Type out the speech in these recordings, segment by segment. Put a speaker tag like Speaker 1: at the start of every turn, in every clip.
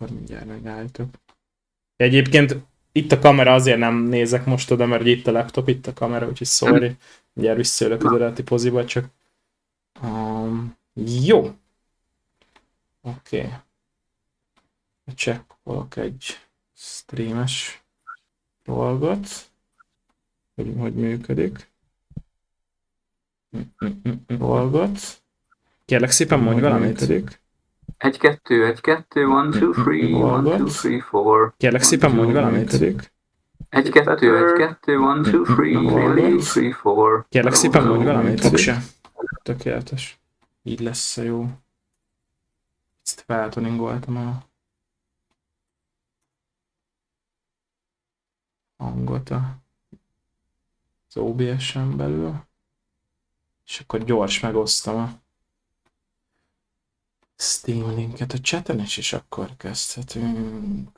Speaker 1: akkor mindjárt megállítok. Egyébként itt a kamera, azért nem nézek most oda, mert itt a laptop, itt a kamera, úgyhogy sorry. Mindjárt visszaülök az eredeti poziba, csak... jó. Oké. Csekkolok egy streames dolgot, hogy működik. Kérlek szépen, mondj valamit.
Speaker 2: 1, 2, 1, 2, 1, 2, 3, 1, 2, 3, 4.
Speaker 1: Kérlek szépen, mondj valamit.
Speaker 2: 1, 2, 1, 2, 1, 2, 3, 4, 3, 4.
Speaker 1: Kérlek szépen, mondj valamit. Fogsa. Tökéletes. Így lesz jó. Ezt feltoningoltam a hangot az OBS-en belül. És akkor gyors megosztom a Steam linket a chaten, és akkor kezdhetünk.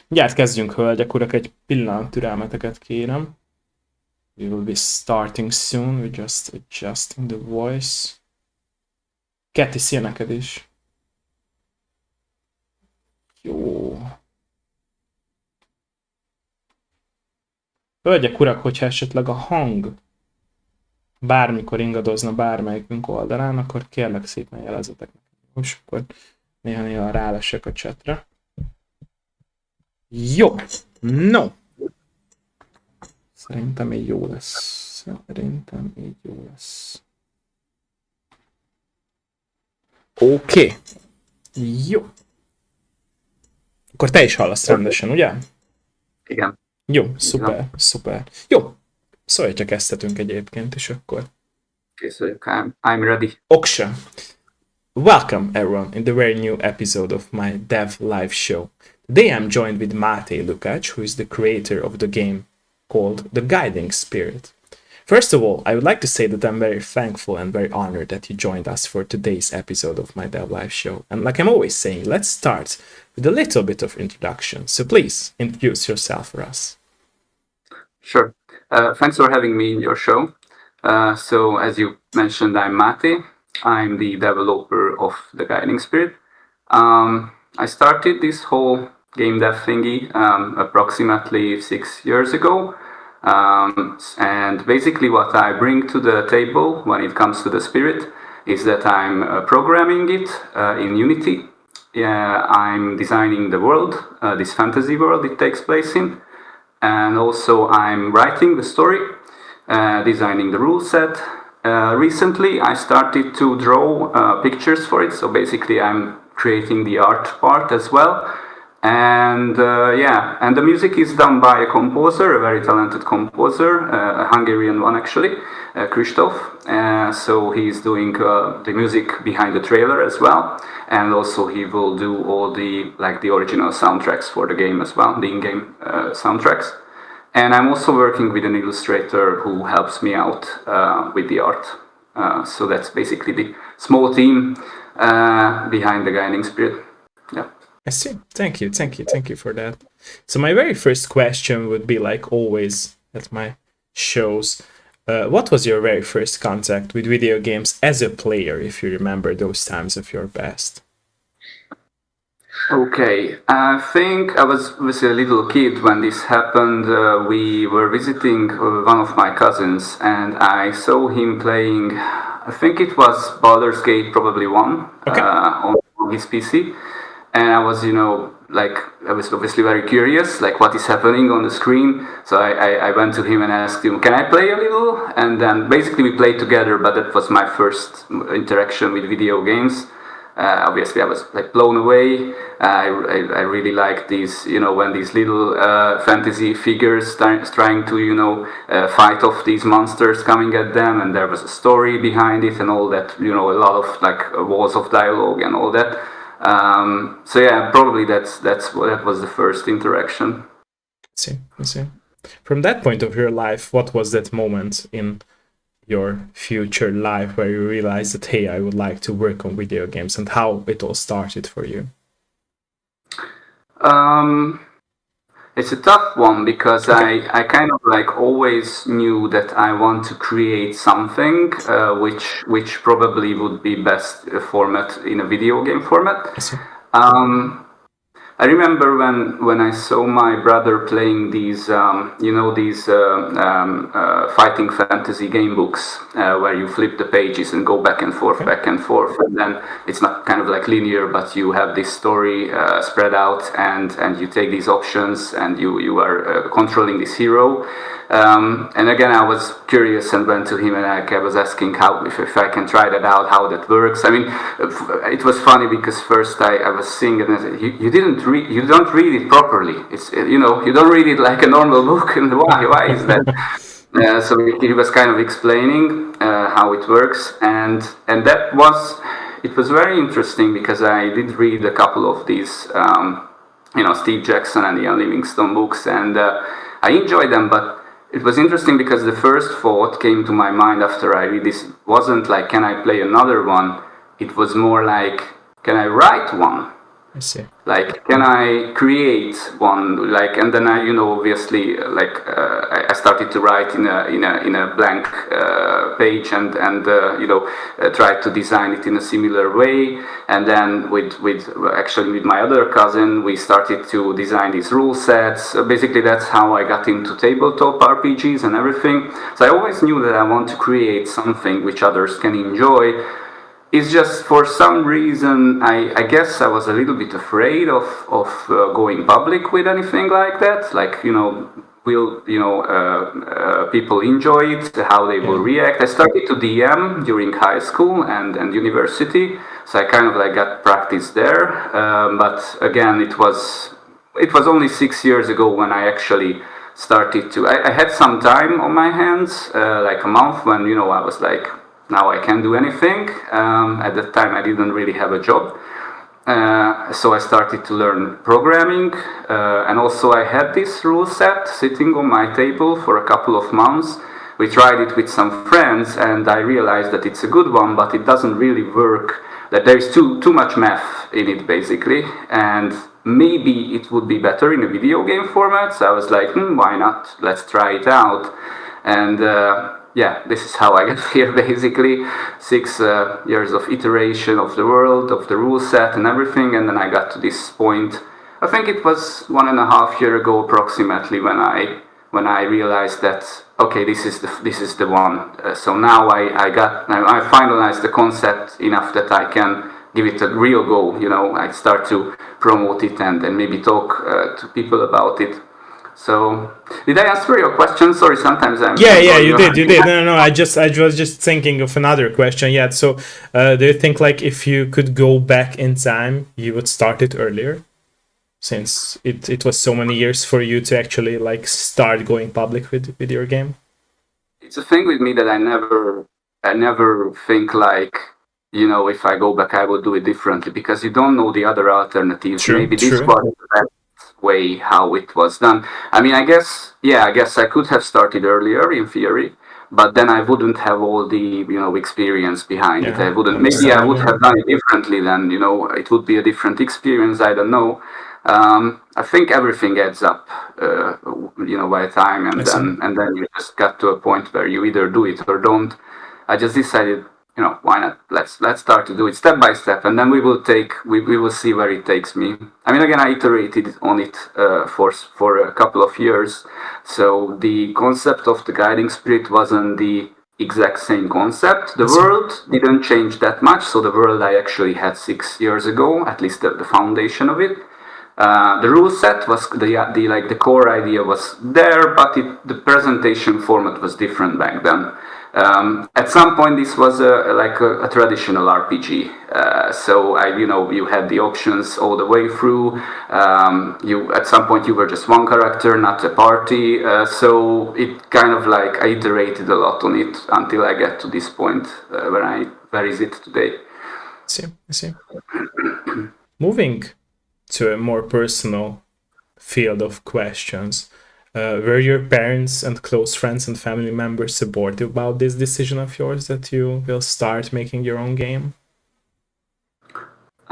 Speaker 1: Mindjárt kezdjünk, hölgyek, urak, egy pillanat türelmeteket kérem. We will be starting soon, we're just adjusting the voice. Keti, szia neked is. Jó. Hölgyek, urak, hogyha esetleg a hang bármikor ingadozna bármelyikünk oldalán, akkor kérlek szépen jelezetek nekem. Most akkor néha rálesek a chatre. Jó. No. Szerintem így jó lesz. Oké. Jó. Akkor te is hallasz rendesen, ugye?
Speaker 2: Igen.
Speaker 1: Jó, szuper. Jó. Szólj, csak kezdhetünk egyébként, és akkor.
Speaker 2: Készüljük, I'm ready.
Speaker 1: Oksa. Welcome everyone in the very new episode of my Dev Live show. Today I'm joined with Máté Lukács, who is the creator of the game called The Guiding Spirit. First of all, I would like to say that I'm very thankful and very honored that you joined us for today's episode of my Dev Live show. And like I'm always saying, let's start with a little bit of introduction. So please introduce yourself for us.
Speaker 2: Sure. Thanks for having me in your show. So as you mentioned, I'm Máté. I'm the developer of The Guiding Spirit. I started this whole game dev thingy approximately 6 years ago. And basically what I bring to the table when it comes to the spirit is that I'm programming it in Unity. I'm designing the world, this fantasy world it takes place in. And also I'm writing the story, designing the rule set. Recently I started to draw pictures for it, so basically I'm creating the art part as well. And and the music is done by a composer, a very talented composer, a Hungarian one actually, Kristóf. So he's doing the music behind the trailer as well, and also he will do all the original soundtracks for the game as well, the in-game soundtracks. And I'm also working with an illustrator who helps me out with the art. So that's basically the small team behind The Guiding Spirit. Yeah.
Speaker 1: I see. Thank you for that. So my very first question would be, like always at my shows, what was your very first contact with video games as a player, if you remember those times of your past?
Speaker 2: Okay, I think I was a little kid when this happened. We were visiting one of my cousins and I saw him playing, I think it was Baldur's Gate probably 1 on his PC. And I was, I was obviously very curious, like what is happening on the screen. So I went to him and asked him, can I play a little? And then basically we played together, but that was my first interaction with video games. Obviously I was like blown away. I really liked these, when these little fantasy figures trying to, fight off these monsters coming at them, and there was a story behind it and all that, a lot of like walls of dialogue and all that. So yeah, probably that was the first interaction.
Speaker 1: I see. From that point of your life, what was that moment in your future life where you realized that, hey, I would like to work on video games, and how it all started for you?
Speaker 2: It's a tough one because I kind of like always knew that I want to create something which probably would be best format in a video game format.
Speaker 1: I see.
Speaker 2: Um, I remember when I saw my brother playing these, these fighting fantasy game books where you flip the pages and go
Speaker 1: Okay.
Speaker 2: back and forth, and then it's not kind of like linear, but you have this story spread out, and you take these options, and you are controlling this hero. And again, I was curious and went to him and I was asking how if I can try that out, how that works. I mean, it was funny because first I was seeing it and I said, you don't read it properly. It's you don't read it like a normal book, and why is that? So he was kind of explaining how it works, and that was it was very interesting because I did read a couple of these. Steve Jackson and Ian Livingstone books, and I enjoyed them. But it was interesting because the first thought came to my mind after I read this wasn't like, can I play another one? It was more like, can I write one?
Speaker 1: I see.
Speaker 2: Like, can I create one? Like, and then I, obviously, I started to write in a blank page, and tried to design it in a similar way. And then with my other cousin, we started to design these rule sets. Basically, that's how I got into tabletop RPGs and everything. So I always knew that I want to create something which others can enjoy. It's just for some reason I guess I was a little bit afraid of going public with anything like that. Like, will people enjoy it? How they will react? I started to DM during high school and university, so I kind of like got practice there. But again, it was only 6 years ago when I actually started to. I had some time on my hands, like a month, when I was like, now I can do anything. At that time, I didn't really have a job. So I started to learn programming. And also I had this rule set sitting on my table for a couple of months. We tried it with some friends, and I realized that it's a good one, but it doesn't really work. That there is too much math in it, basically. And maybe it would be better in a video game format. So I was like, why not? Let's try it out. And this is how I got here, basically. 6 years of iteration of the world, of the rule set and everything, and then I got to this point. I think it was 1.5 years ago approximately when I realized that, okay, this is the one. So now I finalized the concept enough that I can give it a real go. I start to promote it and maybe talk to people about it. So, did I answer your question? Sorry, sometimes I'm.
Speaker 1: Yeah, you did. No. I was just thinking of another question. Yeah. So, do you think like if you could go back in time, you would start it earlier, since it was so many years for you to actually like start going public with your game?
Speaker 2: It's a thing with me that I never think like, if I go back, I will do it differently, because you don't know the other alternatives. Maybe this was the best way how it was done. I mean, I guess I could have started earlier in theory, but then I wouldn't have all the experience behind it. I wouldn't. Maybe I would have done it differently. Then it would be a different experience. I don't know. I think everything adds up, by time, and then you just got to a point where you either do it or don't. I just decided, why not? Let's start to do it step by step, and then we will see where it takes me. I mean, again, I iterated on it for a couple of years, so the concept of the guiding spirit wasn't the exact same concept. The world didn't change that much, so the world I actually had 6 years ago, at least the foundation of it. The rule set was the core idea was there, but the presentation format was different back then. At some point, this was a traditional RPG. So you had the options all the way through. At some point you were just one character, not a party. So it kind of like I iterated a lot on it until I get to this point where is it today?
Speaker 1: I see. Moving to a more personal field of questions. Were your parents and close friends and family members supportive about this decision of yours that you will start making your own game?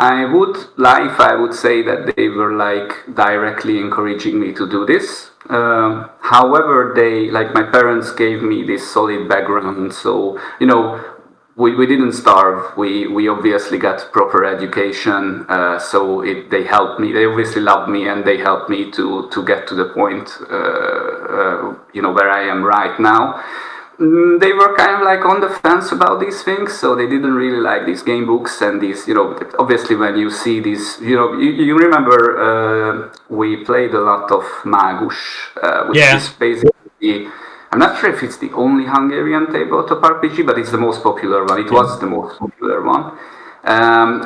Speaker 2: I would lie if I would say that they were like directly encouraging me to do this. However, like my parents gave me this solid background, so we didn't starve. We obviously got proper education, so they helped me. They obviously loved me, and they helped me to get to the point, where I am right now. They were kind of like on the fence about these things, so they didn't really like these game books and these, obviously when you see these, you remember we played a lot of Magus, which is basically, I'm not sure if it's the only Hungarian tabletop RPG, but it's the most popular one. It was the most popular one. And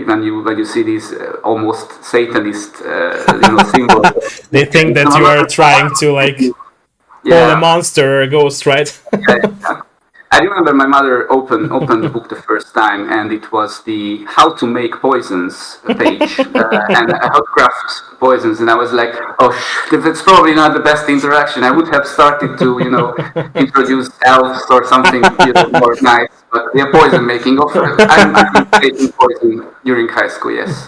Speaker 2: when you see these almost Satanist symbols,
Speaker 1: they think that you are trying to like call a monster or a ghost, right?
Speaker 2: Yeah. I remember my mother opened the book the first time, and it was the how to make poisons page, and how to craft poisons, and I was like, oh, that's probably not the best interaction. I would have started to, introduce elves or something, more nice. But yeah, poison making. I'm taking poison during high school, yes.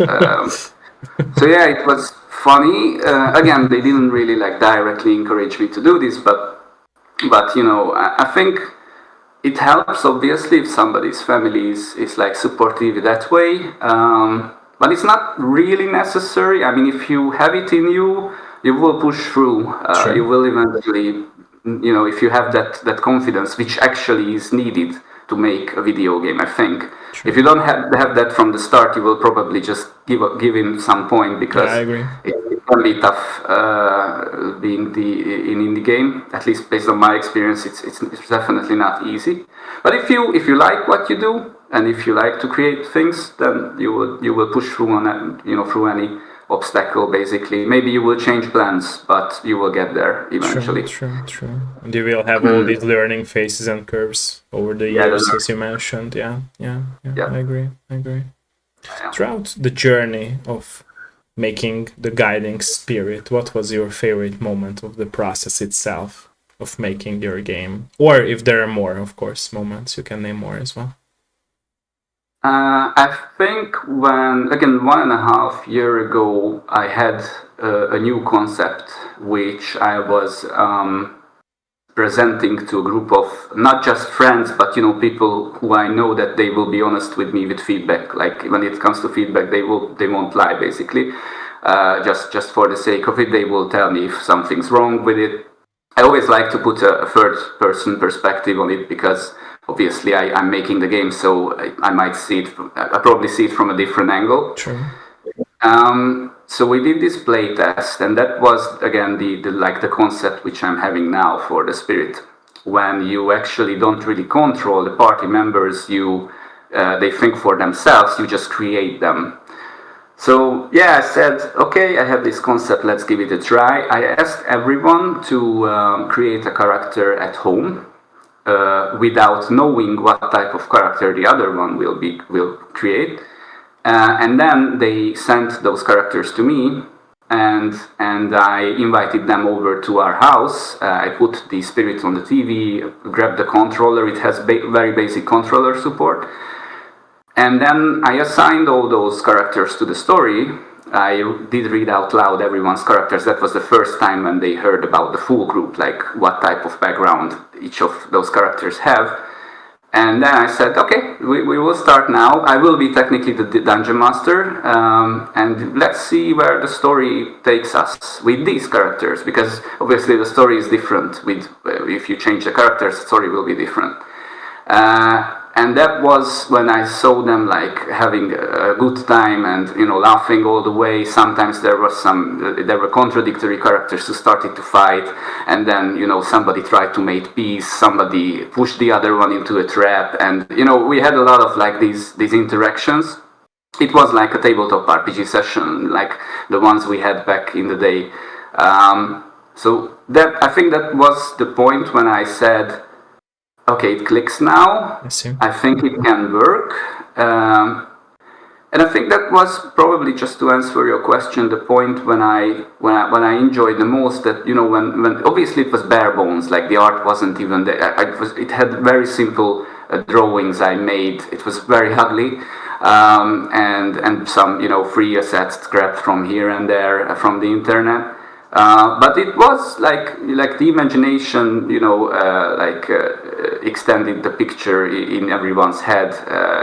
Speaker 2: So yeah, it was funny. Again, they didn't really like directly encourage me to do this, but I think it helps obviously if somebody's family is like supportive that way. But it's not really necessary. I mean, if you have it in you, you will push through. You will eventually, if you have that confidence, which actually is needed to make a video game, I think. If you don't have that from the start, you will probably just give in some point, because it can be tough being in indie game. At least based on my experience, it's definitely not easy. But if you like what you do, and if you like to create things, then you will push through on that, through any obstacle. Basically, maybe you will change plans, but you will get there eventually.
Speaker 1: True. And you will have all these learning phases and curves over the years, as you mentioned. Yeah. I agree. Throughout the journey of making the guiding spirit, what was your favorite moment of the process itself of making your game? Or if there are more, of course, moments, you can name more as well.
Speaker 2: I think when, again, 1.5 years ago, I had a new concept which I was presenting to a group of not just friends, but people who I know that they will be honest with me with feedback. Like when it comes to feedback, they won't lie, basically. Just for the sake of it, they will tell me if something's wrong with it. I always like to put a third-person perspective on it, because obviously I'm making the game, so I might see it. I probably see it from a different angle.
Speaker 1: True.
Speaker 2: So we did this play test, and that was again the concept which I'm having now for the spirit. When you actually don't really control the party members, they think for themselves. You just create them. So yeah, I said, okay, I have this concept, let's give it a try. I asked everyone to create a character at home without knowing what type of character the other one will create. And then they sent those characters to me, and I invited them over to our house. I put the spirit on the TV, grabbed the controller. It has very basic controller support. And then I assigned all those characters to the story. I did read out loud everyone's characters. That was the first time when they heard about the full group, like what type of background each of those characters have. And then I said, okay, we will start now. I will be technically the dungeon master, and let's see where the story takes us with these characters, because obviously the story is different. If you change the characters, the story will be different. And that was when I saw them like having a good time and laughing all the way. Sometimes there were contradictory characters who started to fight, and then somebody tried to make peace, somebody pushed the other one into a trap, and we had a lot of like these interactions. It was like a tabletop RPG session, like the ones we had back in the day. So I think that was the point when I said, okay, it clicks now. I think it can work. And I think that was probably, just to answer your question, the point when I enjoyed the most. That when obviously it was bare bones, like the art wasn't even there. It had very simple drawings I made. It was very ugly. and some free assets scrapped from here and there from the internet. But it was like the imagination, extended the picture in everyone's head.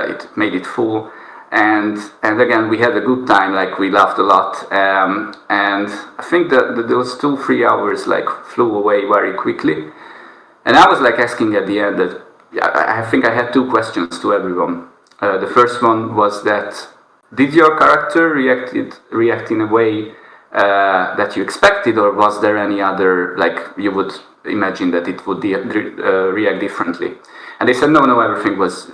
Speaker 2: It made it full, and again we had a good time. Like we laughed a lot, and I think that those 2-3 hours like flew away very quickly. And I was like asking at the end that I think I had 2 questions to everyone. The first one was that did your character react in a way that you expected, or was there any other, like you would imagine that it would react differently? And they said no, everything was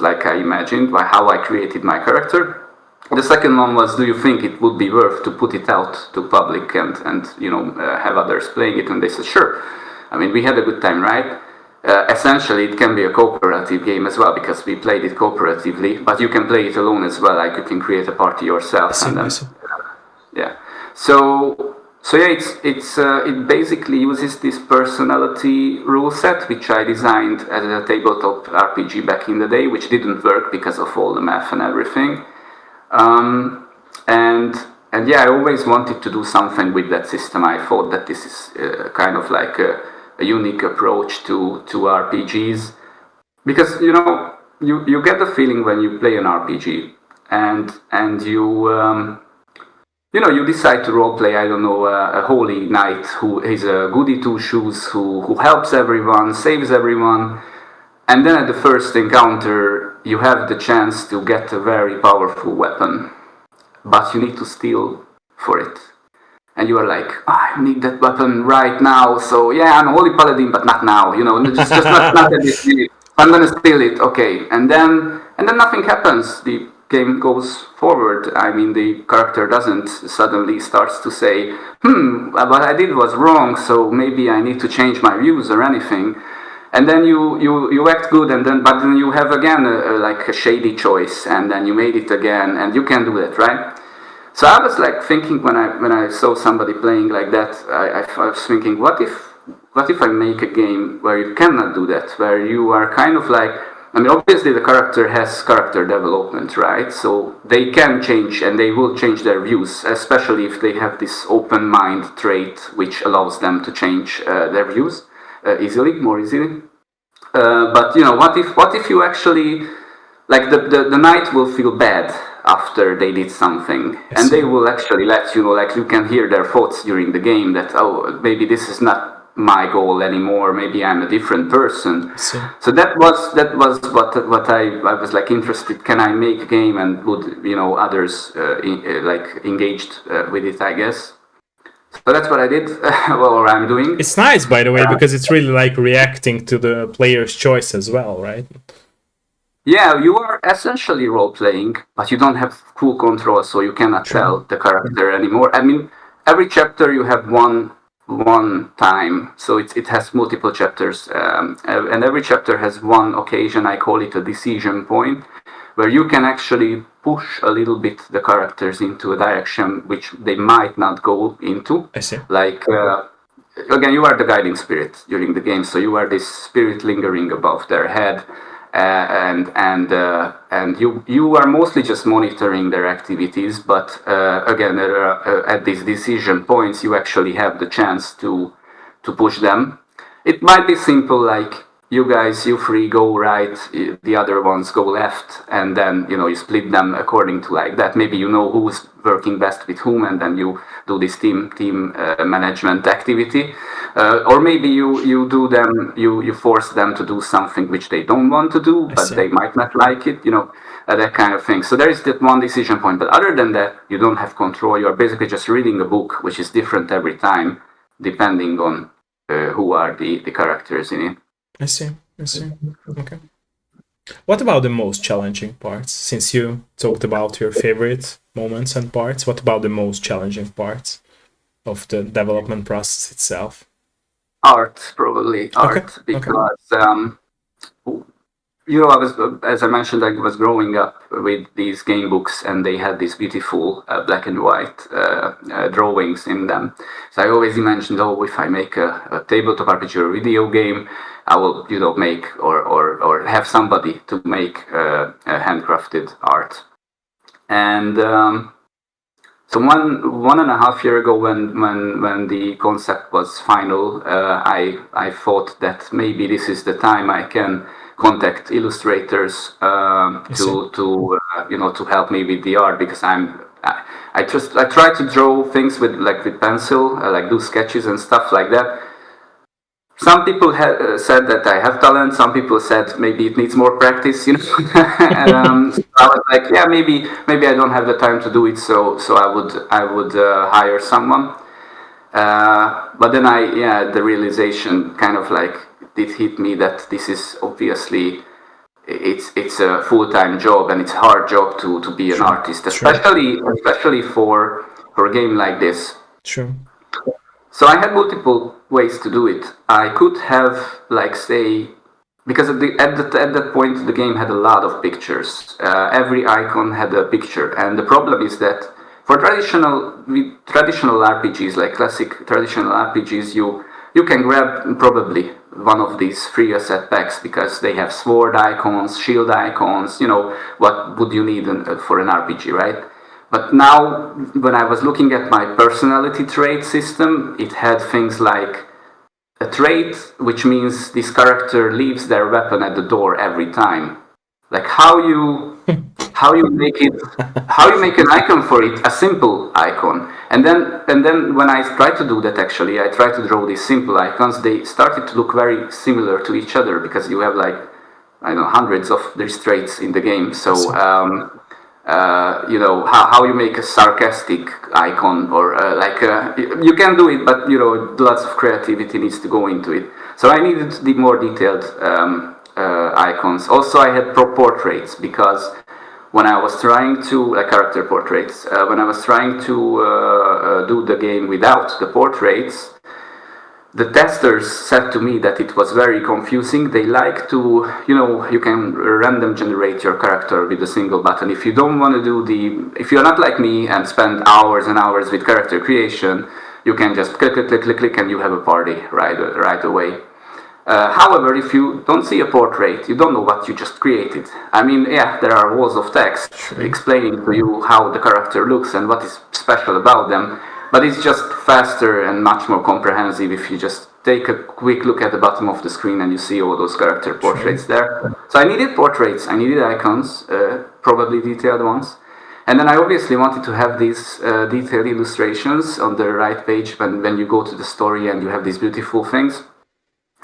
Speaker 2: like I imagined, by how I created my character. The second one was, do you think it would be worth to put it out to public and have others playing it? And they said sure. I mean, we had a good time, right? Essentially, it can be a cooperative game as well, because we played it cooperatively, but you can play it alone as well. Like you can create a party yourself, and then yeah. So yeah, it basically uses this personality rule set, which I designed as a tabletop RPG back in the day, which didn't work because of all the math and everything. And yeah, I always wanted to do something with that system. I thought that this is kind of like a unique approach to RPGs, because you get the feeling when you play an RPG and you decide to roleplay, I don't know, a holy knight who is a goody two shoes, who helps everyone, saves everyone, and then at the first encounter you have the chance to get a very powerful weapon, but you need to steal for it. And you are like, I need that weapon right now, so yeah, I'm a holy paladin, but not now, just not at this minute. I'm gonna steal it, okay. And then nothing happens. The game goes forward. I mean, the character doesn't suddenly starts to say, what I did was wrong, so maybe I need to change my views or anything. And then you act good, but then you have again like a shady choice, and then you made it again, and you can do that, right? So I was like thinking when I saw somebody playing like that, I was thinking, what if I make a game where you cannot do that, where you are kind of like, I mean, obviously the character has character development, right? So they can change and they will change their views, especially if they have this open mind trait, which allows them to change their views more easily. But what if you actually, like the knight will feel bad after they did something, and they will actually let you know, like you can hear their thoughts during the game that, oh, maybe this is not my goal anymore, maybe I'm a different person. So that was what I was like interested, can I make a game and would others like engaged with it, I guess. So that's what I did, or I'm doing.
Speaker 1: It's nice, by the way, because it's really like reacting to the player's choice as well, right?
Speaker 2: Yeah, you are essentially role-playing, but you don't have full control, so you cannot tell the character anymore. I mean, every chapter you have one time, so it has multiple chapters, and every chapter has one occasion, I call it a decision point, where you can actually push a little bit the characters into a direction which they might not go into.
Speaker 1: I see.
Speaker 2: Like, again, you are the guiding spirit during the game, so you are this spirit lingering above their head. And you are mostly just monitoring their activities, but again, at these decision points, you actually have the chance to push them. It might be simple, like you 3 go right, the other ones go left, and then you split them according to like that. Maybe who's working best with whom, and then you do this team management activity. Or maybe you do them, you force them to do something which they don't want to do, but they might not like it, that kind of thing. So there is that one decision point, but other than that, you don't have control. You are basically just reading a book, which is different every time, depending on who are the characters in it.
Speaker 1: I see. Okay. What about the most challenging parts? Since you talked about your favorite moments and parts, what about the most challenging parts of the development process itself?
Speaker 2: Art, probably art,
Speaker 1: Okay.
Speaker 2: because as I mentioned, I was growing up with these game books, and they had these beautiful black and white drawings in them. So I always imagined, oh, if I make a tabletop RPG or a video game, I will, make or have somebody to make a handcrafted art. And so 1.5 years ago, when the concept was final, I thought that maybe this is the time I can contact illustrators to help me with the art, because I try to draw things with pencil, like do sketches and stuff like that. Some people said that I have talent. Some people said maybe it needs more practice. So I was like, yeah, maybe I don't have the time to do it. So I would hire someone. But then the realization kind of like did hit me that this is obviously it's a full-time job, and it's a hard job to be an artist, especially for a game like this.
Speaker 1: True.
Speaker 2: So I had multiple ways to do it. I could have, say, because at that point the game had a lot of pictures. Every icon had a picture, and the problem is that for traditional RPGs, like classic traditional RPGs, you can grab probably one of these free asset packs, because they have sword icons, shield icons. What would you need for an RPG, right? But now, when I was looking at my personality trait system, it had things like a trait, which means this character leaves their weapon at the door every time. Like how you make an icon for it, a simple icon. And then when I tried to do that, actually, I tried to draw these simple icons. They started to look very similar to each other, because you have hundreds of these traits in the game. So how you make a sarcastic icon, or you can do it, but lots of creativity needs to go into it. So I needed the more detailed icons. Also, I had portraits, because when I was trying to character portraits, when I was trying to do the game without the portraits, the testers said to me that it was very confusing. They like to, you can random generate your character with a single button. If you don't want to if you're not like me and spend hours and hours with character creation, you can just click, and you have a party right away. However, if you don't see a portrait, you don't know what you just created. I mean, yeah, there are walls of text explaining to you how the character looks and what is special about them, but it's just faster and much more comprehensive if you just take a quick look at the bottom of the screen and you see all those character portraits there. So I needed portraits, I needed icons, probably detailed ones. And then I obviously wanted to have these detailed illustrations on the right page when you go to the story and you have these beautiful things.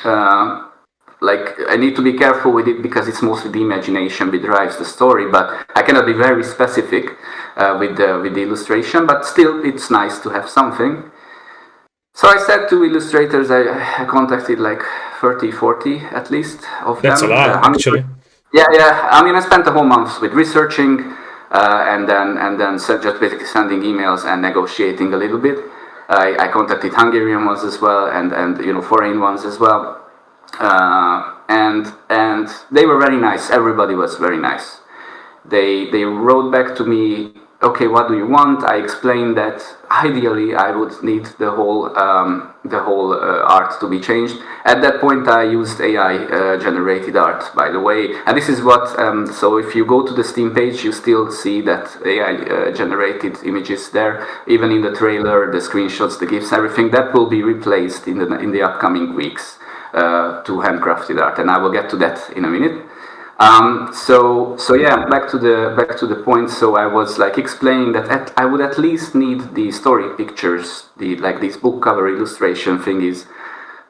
Speaker 2: I need to be careful with it, because it's mostly the imagination that drives the story, but I cannot be very specific with the illustration, but still it's nice to have something. So I said to illustrators, I contacted 30, 40 at least of them.
Speaker 1: That's a lot, actually.
Speaker 2: Yeah. I mean, I spent a whole month with researching, and then just basically sending emails and negotiating a little bit. I contacted Hungarian ones as well, and foreign ones as well, and they were very nice. Everybody was very nice. They wrote back to me, okay, what do you want? I explained that ideally I would need the whole art to be changed. At that point, I used AI generated art, by the way, and this is what. So if you go to the Steam page, you still see that AI generated images there. Even in the trailer, the screenshots, the GIFs, everything that will be replaced in the upcoming weeks to handcrafted art, and I will get to that in a minute. So yeah, back to the point. So I was explaining that I would at least need the story pictures, these book cover illustration thingies,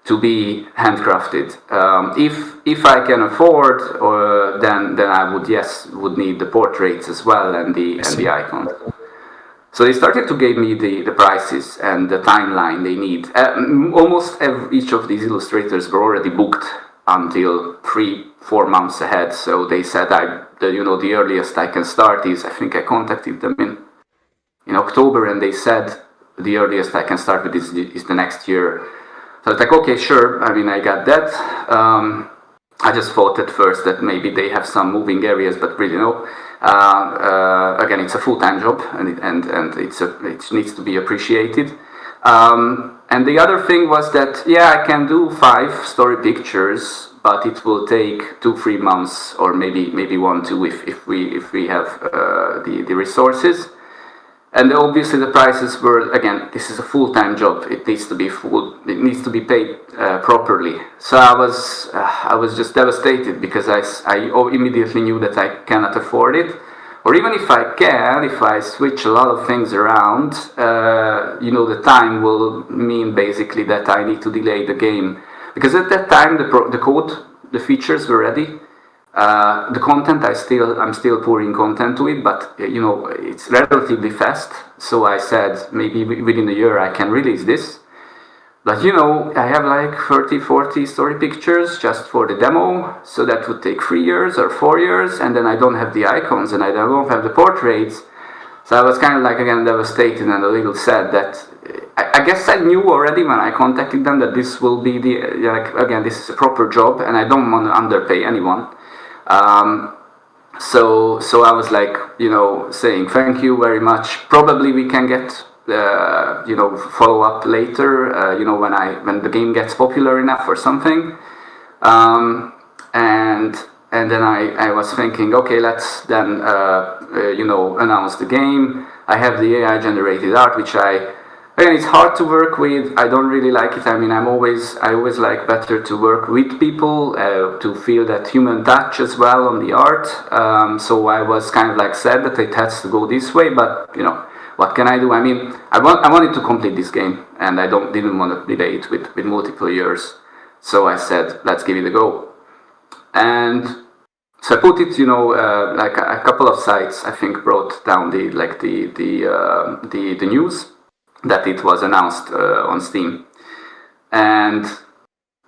Speaker 2: to be handcrafted. If I can afford, then I would need the portraits as well, and the icons. So they started to give me the prices and the timeline they need. Almost each of these illustrators were already booked until 3-4 months ahead. So they said the earliest I can start is, I think I contacted them in October, and they said the earliest I can start with is the next year. So I was like, okay, sure. I mean, I got that. I just thought at first that maybe they have some moving areas, but really no. Again, it's a full-time job, and it needs to be appreciated. And the other thing was that, yeah, I can do 5 story pictures, but it will take 2-3 months, or maybe 1-2 if we have the resources. And obviously the prices were, again, this is a full-time job. It needs to be it needs to be paid properly. So I was just devastated, because I immediately knew that I cannot afford it. Or even if I can, if I switch a lot of things around, the time will mean basically that I need to delay the game. Because at that time the code, the features were ready. The content, I'm still pouring content to it, but it's relatively fast. So I said maybe within a year I can release this. But I have like 30-40 story pictures just for the demo, so that would take 3 years or 4 years, and then I don't have the icons and I don't have the portraits. So I was kind of like, again, devastated and a little sad that I guess I knew already when I contacted them that this will be again, this is a proper job and I don't want to underpay anyone. So I was like, saying thank you very much. Probably we can get, follow up later, when the game gets popular enough or something. And then I was thinking, okay, let's then, announce the game. I have the AI generated art, which again, it's hard to work with. I don't really like it. I mean, I always like better to work with people, to feel that human touch as well on the art. So I was kind of like sad that it has to go this way, but what can I do? I mean, I wanted to complete this game, and I didn't want to delay it with multiple years. So I said, let's give it a go. And so I put it, like a couple of sites, I think, brought down the news that it was announced on Steam, and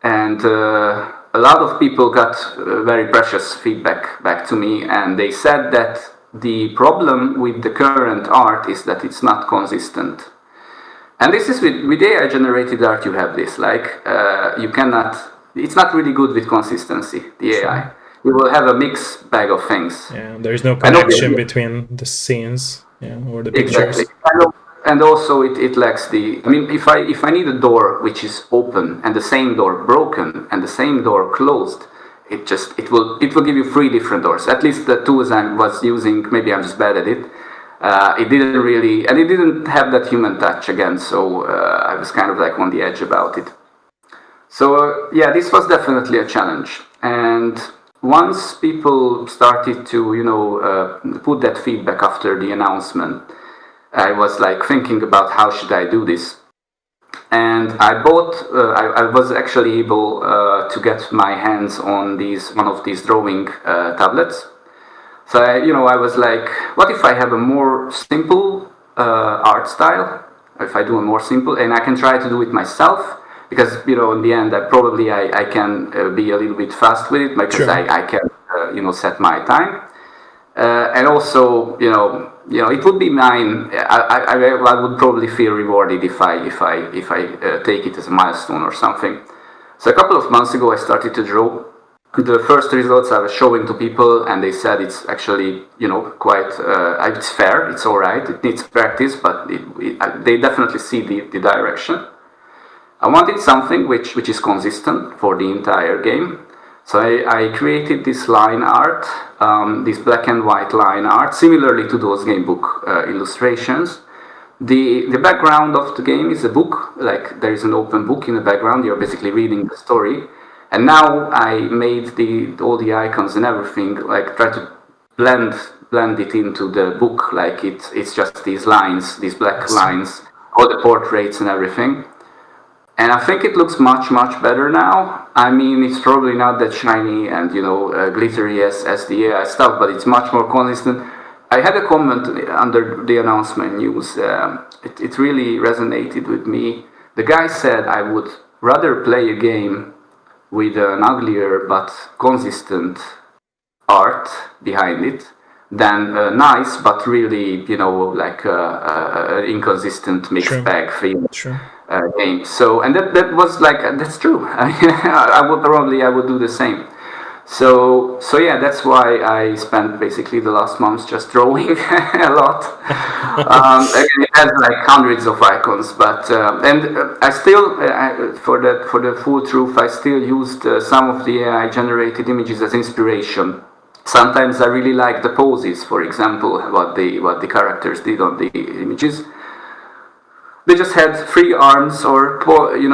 Speaker 2: a lot of people got very precious feedback back to me, and they said that the problem with the current art is that it's not consistent. And this is with AI generated art. You have this, you cannot. It's not really good with consistency. The AI. You will have a mixed bag of things.
Speaker 1: Yeah, there is no connection between the scenes, or the pictures.
Speaker 2: Exactly. And also it lacks the. I mean, if I need a door which is open and the same door broken and the same door closed, it will give you 3 different doors. At least the tools I was using. Maybe I'm just bad at it. It didn't really, and it didn't have that human touch again. So I was kind of like on the edge about it. So yeah, this was definitely a challenge. And once people started to put that feedback after the announcement, I was like thinking about how should I do this. And I bought, I was actually able to get my hands on one of these drawing tablets. So I was like, what if I have a more simple art style? If I do a more simple, and I can try to do it myself, because in the end, I can be a little bit fast with it, because sure. I can set my time, and also it would be mine. I would probably feel rewarded if I take it as a milestone or something. So a couple of months ago, I started to draw. The first results I was showing to people, and they said it's actually quite it's fair, it's all right, it needs practice, but they definitely see the direction. I wanted something which is consistent for the entire game. So I created this line art, this black and white line art, similarly to those game book illustrations. The background of the game is a book, like there is an open book in the background, you're basically reading the story. And now I made all the icons and everything, like try to blend it into the book, like it's just these lines, these black lines, all the portraits and everything. And I think it looks much better now. I mean, it's probably not that shiny and glittery as the AI stuff, but it's much more consistent. I had a comment under the announcement news. It really resonated with me. The guy said I would rather play a game with an uglier but consistent art behind it than a nice but really like inconsistent mixed bag thing.
Speaker 1: Sure.
Speaker 2: Game. So, and that was like, that's true. I would do the same. So yeah, that's why I spent basically the last months just drawing a lot. Again, it has like hundreds of icons, but I still, for the full truth, I still used some of the AI generated images as inspiration. Sometimes I really like the poses, for example, what the characters did on the images. They just had three arms or pointing.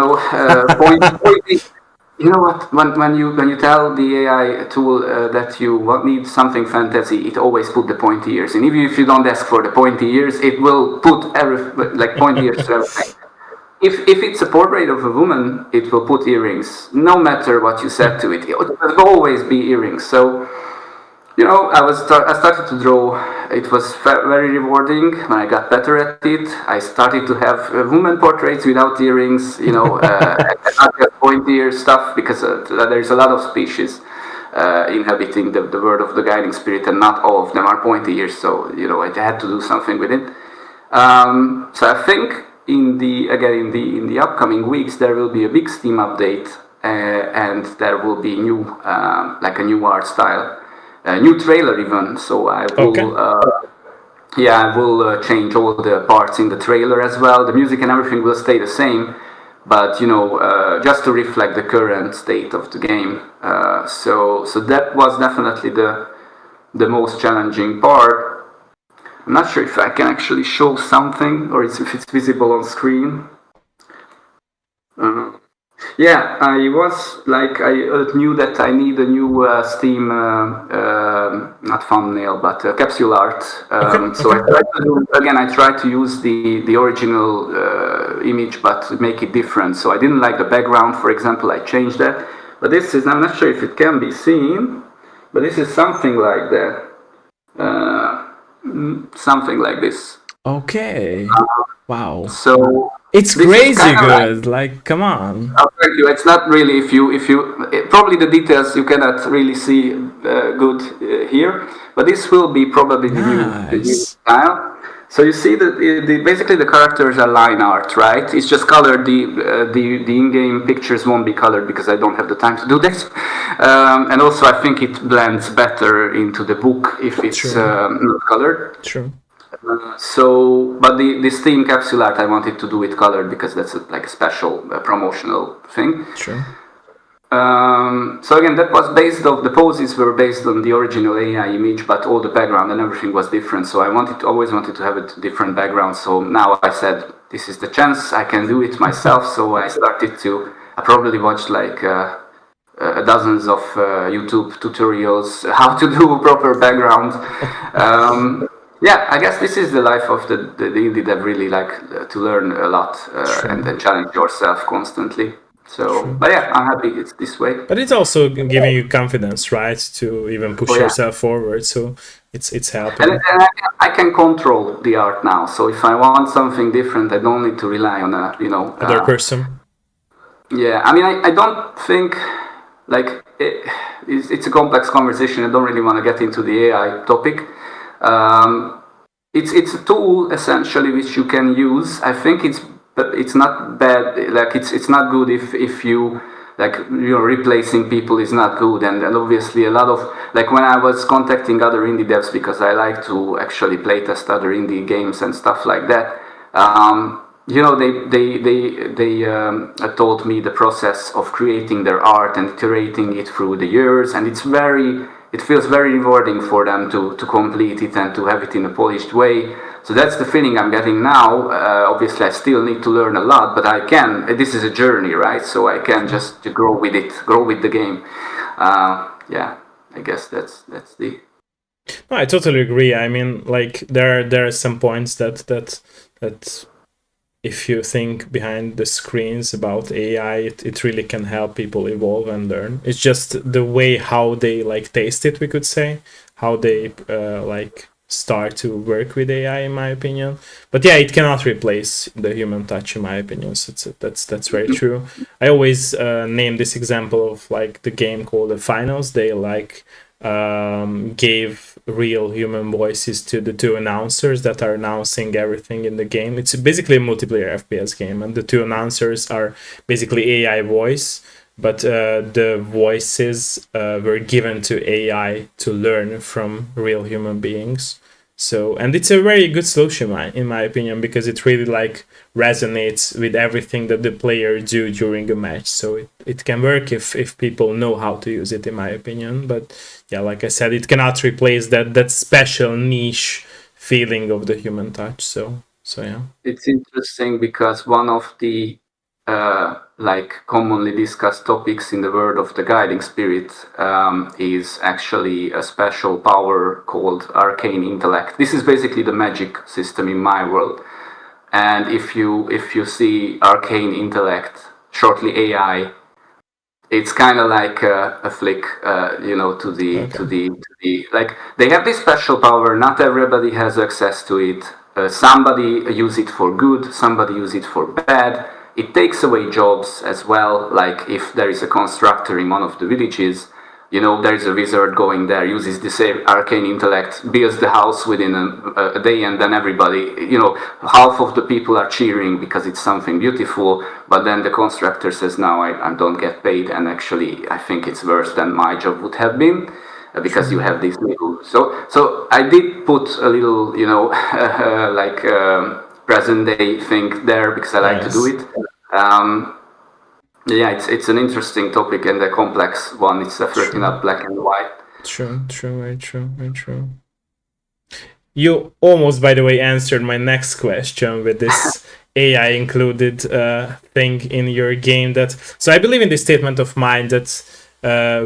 Speaker 2: You know what? When you tell the AI tool that you need something fantasy, it always put the pointy ears. And even if you don't ask for the pointy ears, it will put like pointy ears to everything. If it's a portrait of a woman, it will put earrings, no matter what you said to it. It will always be earrings. So I started to draw. It was very rewarding when I got better at it. I started to have woman portraits without earrings, and not just pointy ear stuff, because there's a lot of species inhabiting the world of the guiding spirit, and not all of them are pointy ears. So I had to do something with it. So I think in the upcoming weeks there will be a big Steam update, and there will be a new art style. A new trailer even, so I will I will change all the parts in the trailer as well. The music and everything will stay the same, but just to reflect the current state of the game. So that was definitely the most challenging part. I'm not sure if I can actually show something or if it's visible on screen. Yeah, I knew that I need a new Steam, not thumbnail, but capsule art. So I tried to use the original image, but make it different. So I didn't like the background, for example. I changed that. But I'm not sure if it can be seen, but this is something like that. Something like this.
Speaker 1: Okay. Wow.
Speaker 2: So
Speaker 1: it's crazy good. Like, come on.
Speaker 2: Oh, thank you. It's not really probably the details you cannot really see good here, but this will be probably the new style. So you see that basically the characters are line art, right? It's just colored. The in-game pictures won't be colored because I don't have the time to do this. And also I think it blends better into the book if it's not colored.
Speaker 1: True.
Speaker 2: But the Steam capsule art I wanted to do it colored because that's like a special promotional thing.
Speaker 1: Sure.
Speaker 2: So again, the poses were based on the original AI image, but all the background and everything was different. So I always wanted to have a different background. So now I said, this is the chance, I can do it myself. So I probably watched like dozens of YouTube tutorials how to do proper background. Yeah, I guess this is the life of the indie that really like to learn a lot and then challenge yourself constantly. So, but yeah, I'm happy it's this way.
Speaker 1: But it's also giving you confidence, right, to even push yourself forward. So it's helping.
Speaker 2: And I can control the art now. So if I want something different, I don't need to rely on
Speaker 1: other person. Yeah,
Speaker 2: I mean, I don't think like it's a complex conversation. I don't really want to get into the AI topic. It's a tool essentially which you can use. I think it's not bad. Like it's not good if you replacing people is not good. And obviously a lot of like when I was contacting other indie devs because I like to actually playtest other indie games and stuff like that. They told me the process of creating their art and iterating it through the years, and it feels very rewarding for them to complete it and to have it in a polished way. So that's the feeling I'm getting now. Obviously, I still need to learn a lot, but I can. This is a journey, right? So I can just grow with it, grow with the game. Yeah, I guess that's the.
Speaker 1: No, I totally agree. I mean, like there are some points that if you think behind the screens about AI, it really can help people evolve and learn. It's just the way how they like taste it, we could say, how they like start to work with AI, in my opinion. But yeah, it cannot replace the human touch, in my opinion. So that's very true. I always name this example of like the game called The Finals. They like gave real human voices to the two announcers that are announcing everything in the game. It's basically a multiplayer FPS game, and the two announcers are basically AI voice but the voices were given to AI to learn from real human beings. So, and it's a very good solution in my opinion, because it really like resonates with everything that the player do during a match. So it can work if people know how to use it, in my opinion. But yeah, like I said, it cannot replace that special niche feeling of the human touch. So yeah.
Speaker 2: It's interesting because one of the like commonly discussed topics in the world of the guiding spirit is actually a special power called arcane intellect. This is basically the magic system in my world. And if you see arcane intellect, shortly AI, it's kind of like a flick, to the
Speaker 1: Okay.
Speaker 2: to the to the like they have this special power. Not everybody has access to it. Somebody use it for good. Somebody use it for bad. It takes away jobs as well. Like if there is a constructor in one of the villages, there is a wizard going there, uses the same arcane intellect, builds the house within a day, and then everybody, half of the people are cheering because it's something beautiful, but then the constructor says, no, I don't get paid, and actually I think it's worse than my job would have been. Because you have these little, so I did put a little, like present day thing there because I like to do
Speaker 1: Nice.
Speaker 2: it. Um, yeah, it's an interesting topic and a complex one. It's definitely
Speaker 1: True.
Speaker 2: not black and white.
Speaker 1: True. True. Very true. Very true. You almost, by the way, answered my next question with this AI included thing in your game. That so I believe in this statement of mine that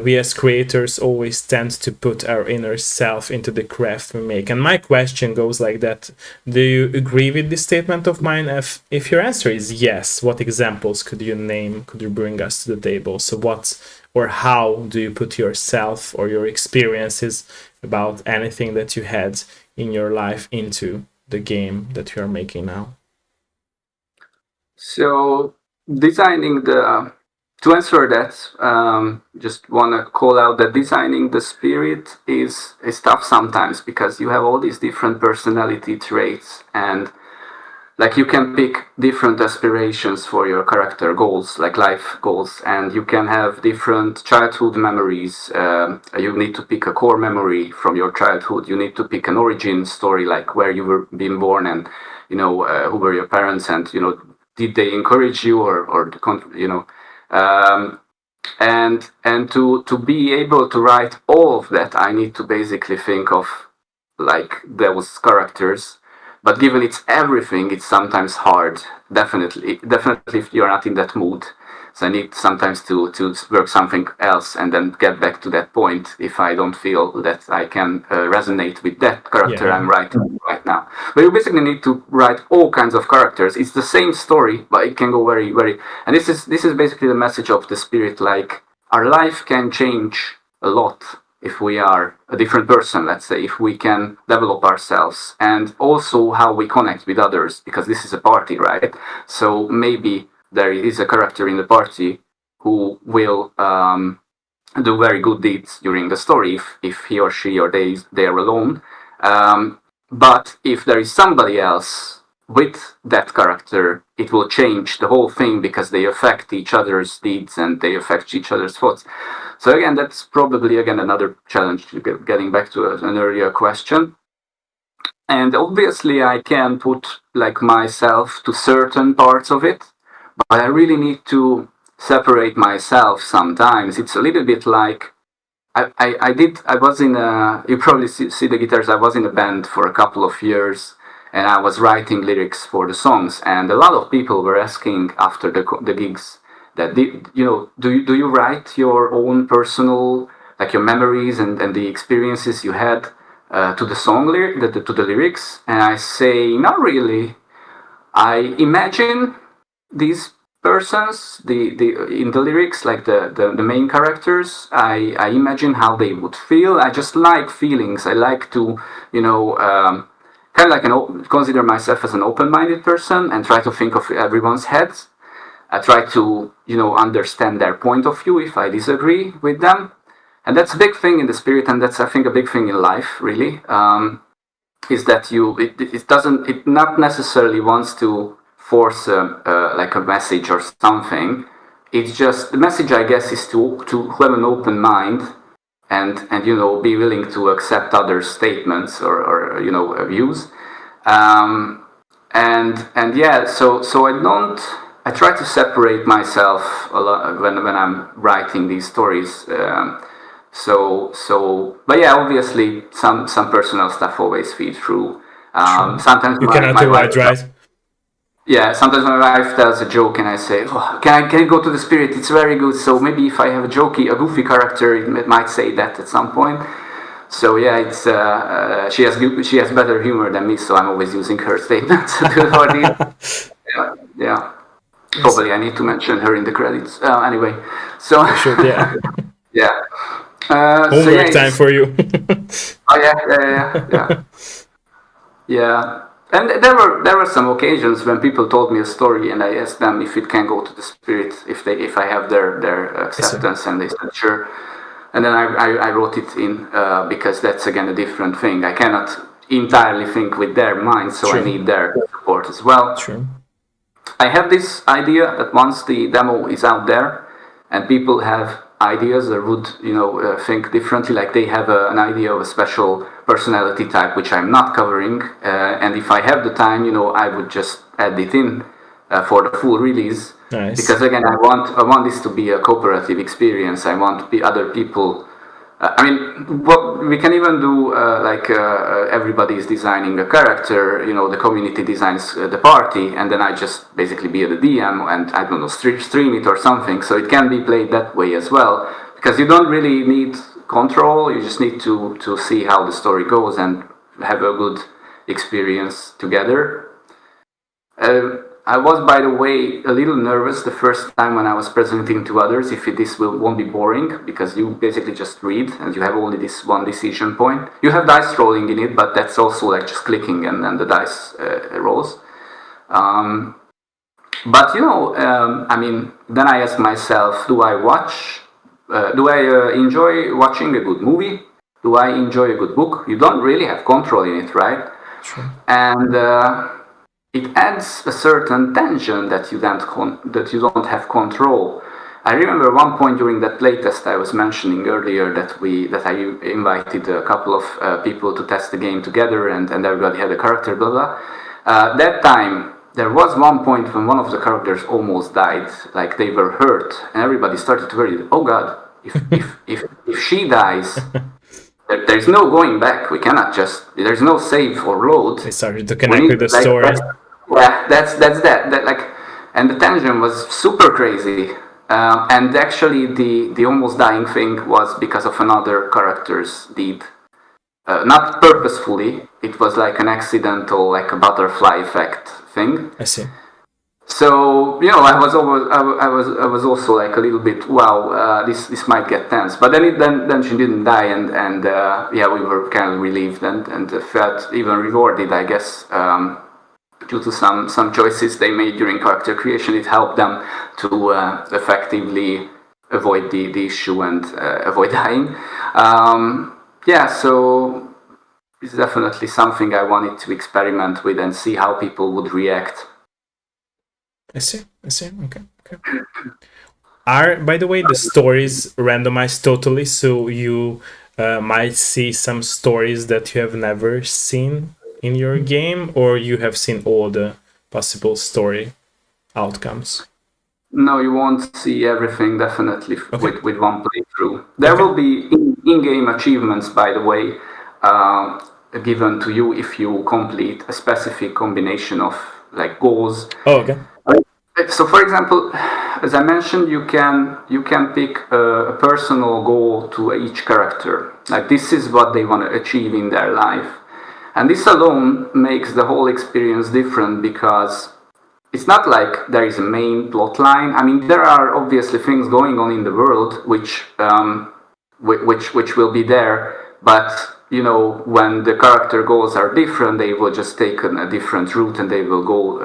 Speaker 1: we as creators always tend to put our inner self into the craft we make. And my question goes like that: do you agree with this statement of mine? If your answer is yes, what examples could you name? Could you bring us to the table? So what or how do you put yourself or your experiences about anything that you had in your life into the game that you are making now?
Speaker 2: So designing the to answer that, just want to call out that designing the spirit is tough sometimes because you have all these different personality traits, and like you can pick different aspirations for your character goals, like life goals, and you can have different childhood memories. You need to pick a core memory from your childhood. You need to pick an origin story, like where you were being born, and who were your parents, and did they encourage you, or um, and to be able to write all of that, I need to basically think of like those characters. But given it's everything, it's sometimes hard. Definitely if you're not in that mood. So I need sometimes to work something else and then get back to that point if I don't feel that I can resonate with that
Speaker 1: Yeah,
Speaker 2: character
Speaker 1: yeah.
Speaker 2: I'm writing right now. But you basically need to write all kinds of characters. It's the same story, but it can go very, very. And this is basically the message of the spirit. Like our life can change a lot if we are a different person, let's say, if we can develop ourselves and also how we connect with others, because this is a party, right? So maybe there is a character in the party who will do very good deeds during the story if he or she or they are alone. But if there is somebody else with that character, it will change the whole thing because they affect each other's deeds and they affect each other's thoughts. So again, that's probably again another challenge to getting back to an earlier question. And obviously, I can put like myself to certain parts of it, but I really need to separate myself sometimes. It's a little bit like I was in a, you probably see the guitars, I was in a band for a couple of years and I was writing lyrics for the songs, and a lot of people were asking after the gigs that, do you write your own personal, like your memories and the experiences you had to the song, to the lyrics? And I say, not really. I imagine these persons, the in the lyrics, like the main characters, I imagine how they would feel. I just like feelings. I like to, kind of like consider myself as an open-minded person and try to think of everyone's heads. I try to, understand their point of view if I disagree with them. And that's a big thing in the spirit, and that's, I think, a big thing in life, really. Is that it doesn't, it not necessarily wants to force like a message or something. it's just the message, I guess, is to have an open mind and be willing to accept other statements or views. And yeah, so I try to separate myself a lot when I'm writing these stories. But yeah, obviously some personal stuff always feeds through. Sometimes
Speaker 1: You cannot
Speaker 2: my wife,
Speaker 1: avoid, right?
Speaker 2: yeah, sometimes my wife tells a joke and I say, oh, can I go to the spirit? It's very good. So maybe if I have a goofy character, it might say that at some point. So yeah, it's she has better humor than me, so I'm always using her statements to yeah. Probably I need to mention her in the credits. Anyway, so
Speaker 1: Should, yeah.
Speaker 2: yeah.
Speaker 1: Homework time for you.
Speaker 2: Oh yeah. Yeah, and there were some occasions when people told me a story, and I asked them if it can go to the spirit, if I have their acceptance, and they said sure. And then I wrote it in because that's again a different thing. I cannot entirely think with their mind, so I need their support as well.
Speaker 1: True.
Speaker 2: I have this idea that once the demo is out there and people have ideas or would think differently, like they have an idea of a special personality type which I'm not covering, and if I have the time, I would just add it in for the full release.
Speaker 1: Nice.
Speaker 2: Because again, I want this to be a cooperative experience. I want other people. We can even do everybody is designing a character. The community designs the party, and then I just basically be the DM and I don't know stream it or something. So it can be played that way as well, because you don't really need control. You just need to see how the story goes and have a good experience together. I was, by the way, a little nervous the first time when I was presenting to others if this won't be boring, because you basically just read and you have only this one decision point. You have dice rolling in it, but that's also like just clicking and then the dice rolls. Then I ask myself, do I enjoy watching a good movie? Do I enjoy a good book? You don't really have control in it, right?
Speaker 1: Sure.
Speaker 2: And it adds a certain tension that you don't have control. I remember one point during that playtest I was mentioning earlier that I invited a couple of people to test the game together, and everybody had a character, blah blah. That time there was one point when one of the characters almost died, like they were hurt, and everybody started to worry. Oh God, if she dies. There's no going back. We cannot there's no save or load.
Speaker 1: They started to connect with the story.
Speaker 2: Yeah, that's that. And the tension was super crazy. And actually, the almost dying thing was because of another character's deed. Not purposefully. It was like an accidental, like a butterfly effect thing.
Speaker 1: I see.
Speaker 2: So I was also like a little bit this might get tense, but then she didn't die, and we were kind of relieved and felt even rewarded, I guess, due to some choices they made during character creation. It helped them to effectively avoid the issue and avoid dying. So it's definitely something I wanted to experiment with and see how people would react.
Speaker 1: I see. Okay. Are, by the way, the stories randomized totally, so you might see some stories that you have never seen in your game, or you have seen all the possible story outcomes?
Speaker 2: No, you won't see everything, definitely, with one playthrough. There will be in-game achievements, by the way, given to you if you complete a specific combination of like goals.
Speaker 1: Oh, okay.
Speaker 2: So, for example, as I mentioned, you can pick a personal goal to each character. Like, this is what they want to achieve in their life. And this alone makes the whole experience different, because it's not like there is a main plot line. I mean, there are obviously things going on in the world which will be there, but when the character goals are different, they will just take a different route, and they will go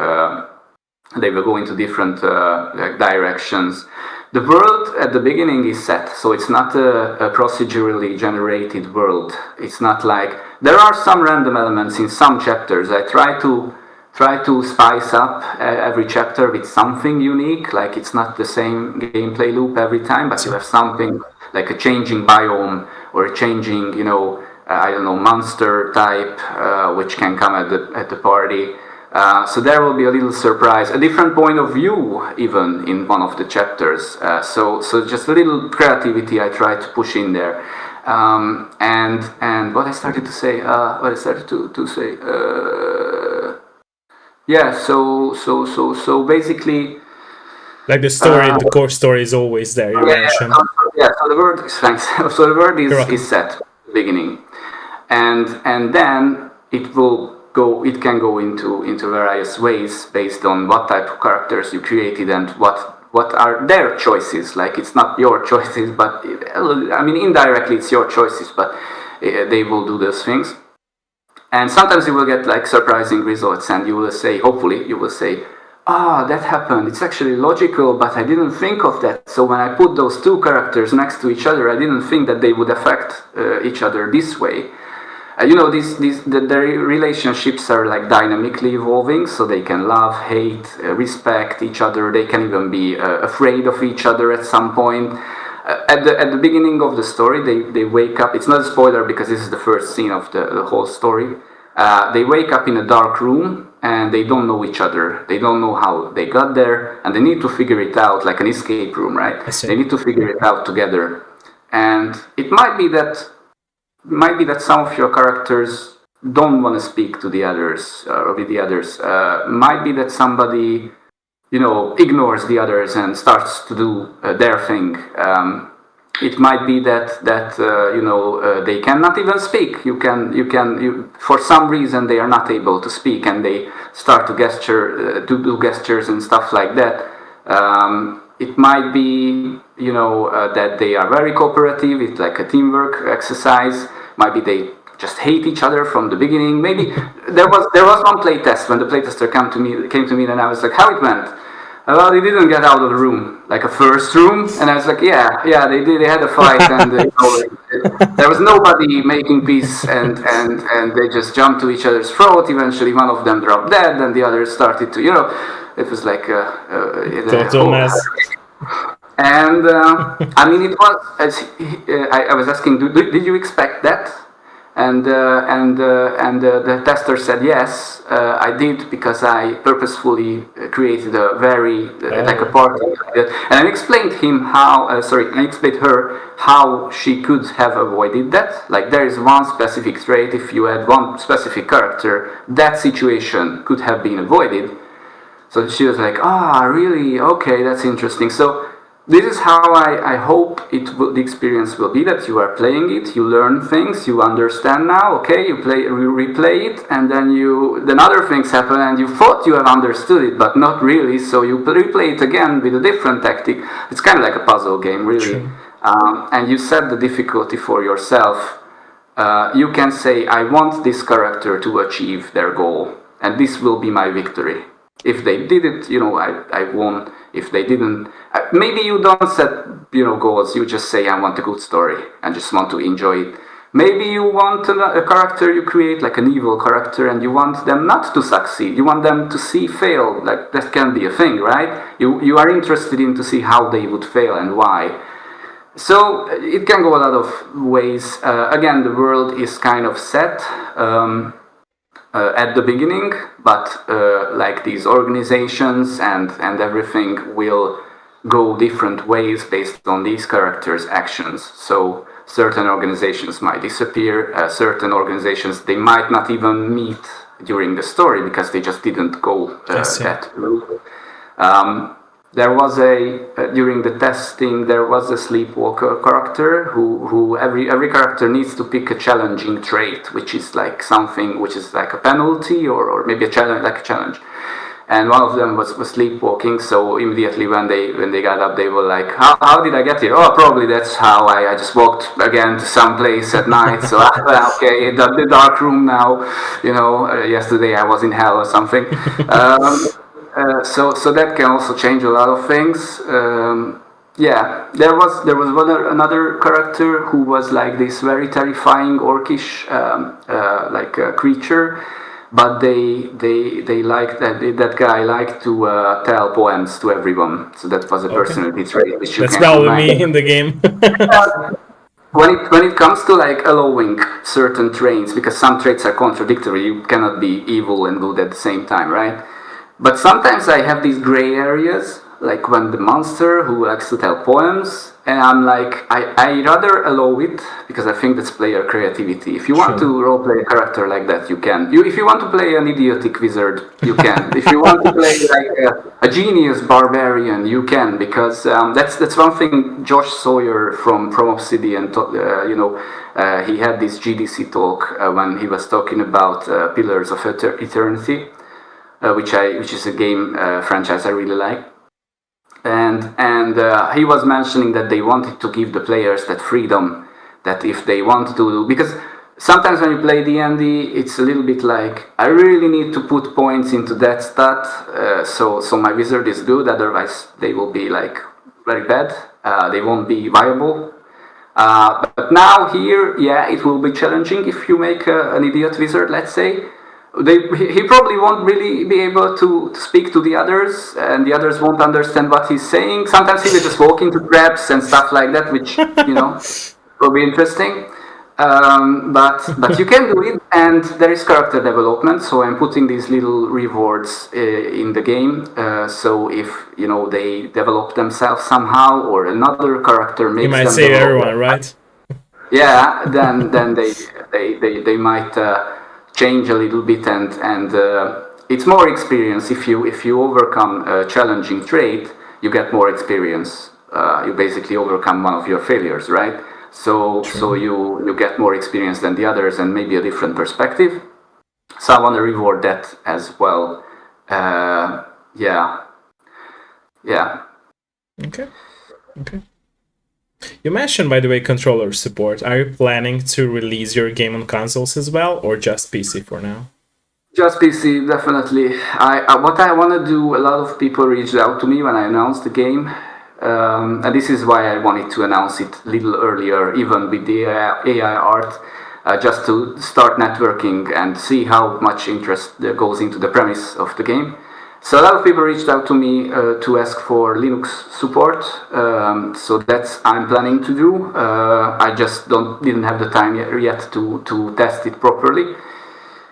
Speaker 2: into different directions. The world at the beginning is set, so it's not a procedurally generated world. It's not like there are some random elements in some chapters. I try to try to spice up every chapter with something unique. Like it's not the same gameplay loop every time, but you have something like a changing biome or a changing, I don't know, monster type, which can come at the party. So there will be a little surprise, a different point of view even in one of the chapters. So just a little creativity I try to push in there. And what I started to say, yeah. So basically,
Speaker 1: Like the story, the core story is always there. You mentioned.
Speaker 2: So the word is thanks. So the word is set at the beginning, and then it will go. It can go into various ways based on what type of characters you created and what are their choices. Like it's not your choices, but I mean indirectly it's your choices, but they will do those things. And sometimes you will get like surprising results, and you will say, hopefully, you will say, that happened. It's actually logical, but I didn't think of that. So when I put those two characters next to each other, I didn't think that they would affect each other this way. The relationships are like dynamically evolving, so they can love, hate, respect each other. They can even be afraid of each other at some point. At the beginning of the story, they wake up. It's not a spoiler because this is the first scene of the whole story. They wake up in a dark room and they don't know each other. They don't know how they got there, and they need to figure it out, like an escape room, right? They need to figure it out together. And it might be that some of your characters don't want to speak to the others or with the others. Might be that somebody ignores the others and starts to do their thing. It might be that they cannot even speak. For some reason they are not able to speak, and they start to do gestures and stuff like that. It might be that they are very cooperative. It's like a teamwork exercise. Might be they just hate each other from the beginning. Maybe there was one playtest when the playtester came to me, and I was like, how it went? Well, they didn't get out of the room, like a first room, and I was like, yeah, they did. They had a fight, and there was nobody making peace, and they just jumped to each other's throat. Eventually, one of them dropped dead, and the others started to, it was like
Speaker 1: total mess.
Speaker 2: And I mean, it was. I was asking, did you expect that? And the tester said yes, I did, because I purposefully created a very like a party, and I explained her how she could have avoided that. Like there is one specific trait. If you had one specific character, that situation could have been avoided. So she was like, really? Okay, that's interesting. So this is how I hope the experience will be, that you are playing it, you learn things, you understand now, okay, you replay it, and then other things happen, and you thought you have understood it, but not really, so you replay it again with a different tactic. It's kind of like a puzzle game, really. And you set the difficulty for yourself. You can say, I want this character to achieve their goal, and this will be my victory. If they did it, I won. If they didn't, maybe you don't set, goals. You just say, I want a good story and just want to enjoy it. Maybe you want a character you create, like an evil character, and you want them not to succeed. You want them to fail. Like that can be a thing, right? You are interested in to see how they would fail and why. So it can go a lot of ways. Again, the world is kind of set. At the beginning, but like these organizations and everything will go different ways based on these characters' actions. So certain organizations might disappear, certain organizations they might not even meet during the story because they just didn't go that route. There was during the testing there was a sleepwalker character who every character needs to pick a challenging trait, which is like something which is like a penalty or maybe a challenge. And one of them was sleepwalking. So immediately when they got up, they were like, how did I get here? Oh, probably that's how I just walked again to some place at night. So okay, the dark room now. Yesterday I was in hell or something. So that can also change a lot of things. There was another character who was like this very terrifying orcish creature, but they liked that guy liked to tell poems to everyone. So that was a personality trait which you
Speaker 1: That's
Speaker 2: can
Speaker 1: probably
Speaker 2: combine.
Speaker 1: me in the game.
Speaker 2: When it comes to like allowing certain traits, because some traits are contradictory, you cannot be evil and good at the same time, right? But sometimes I have these gray areas, like when the monster who likes to tell poems, and I'm like, I rather allow it because I think that's player creativity. If you want to roleplay a character like that, you can. If you want to play an idiotic wizard, you can. If you want to play like a genius barbarian, you can, because that's one thing Josh Sawyer from Obsidian, he had this GDC talk when he was talking about Pillars of Eternity, which is a game franchise I really like. And he was mentioning that they wanted to give the players that freedom, that if they want to, because sometimes when you play D&D, it's a little bit like I really need to put points into that stat, so my wizard is good. Otherwise, they will be like very bad. They won't be viable. But now here, yeah, it will be challenging if you make an idiot wizard, let's say. He probably won't really be able to speak to the others, and the others won't understand what he's saying. Sometimes he will just walk into traps and stuff like that, which will be interesting. But you can do it, and there is character development. So I'm putting these little rewards in the game. So if they develop themselves somehow, or another character makes
Speaker 1: You might
Speaker 2: them
Speaker 1: save
Speaker 2: develop
Speaker 1: everyone, right?
Speaker 2: yeah, then they might change a little bit, and it's more experience. If you overcome a challenging trait, you get more experience. You basically overcome one of your failures, right? So you get more experience than the others, and maybe a different perspective. So I want to reward that as well. Yeah.
Speaker 1: Okay. You mentioned, by the way, controller support. Are you planning to release your game on consoles as well, or just PC for now?
Speaker 2: Just PC, definitely. What I want to do. A lot of people reached out to me when I announced the game, and this is why I wanted to announce it a little earlier, even with the AI art, just to start networking and see how much interest goes into the premise of the game. So a lot of people reached out to me to ask for Linux support. So that's I'm planning to do. I just didn't have the time yet to test it properly.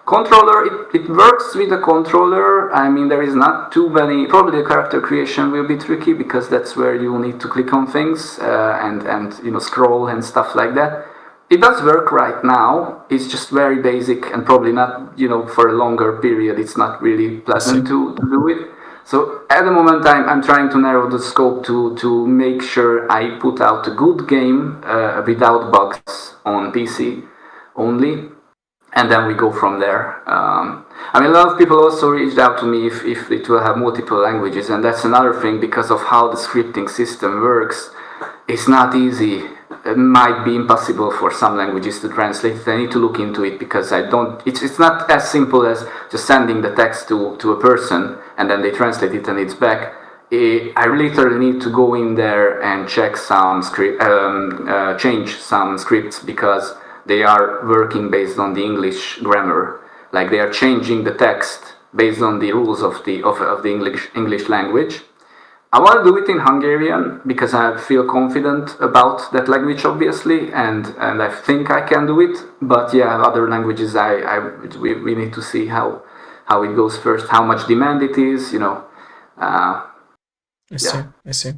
Speaker 2: Controller, it works with the controller. I mean, there is not too many. Probably the character creation will be tricky because that's where you need to click on things and scroll and stuff like that. It does work right now. It's just very basic and probably not for a longer period. It's not really pleasant to do it. So at the moment, I'm trying to narrow the scope to make sure I put out a good game without bugs on PC only. And then we go from there. I mean, a lot of people also reached out to me if it will have multiple languages, and that's another thing because of how the scripting system works. It's not easy. It might be impossible for some languages to translate. I need to look into it because I don't. It's not as simple as just sending the text to a person and then they translate it and it's back. I literally need to go in there and check some script, change some scripts because they are working based on the English grammar. Like they are changing the text based on the rules of the English language. I want to do it in Hungarian because I feel confident about that language, obviously, and I think I can do it. But yeah, other languages, we need to see how it goes first, how much demand it is,
Speaker 1: I see.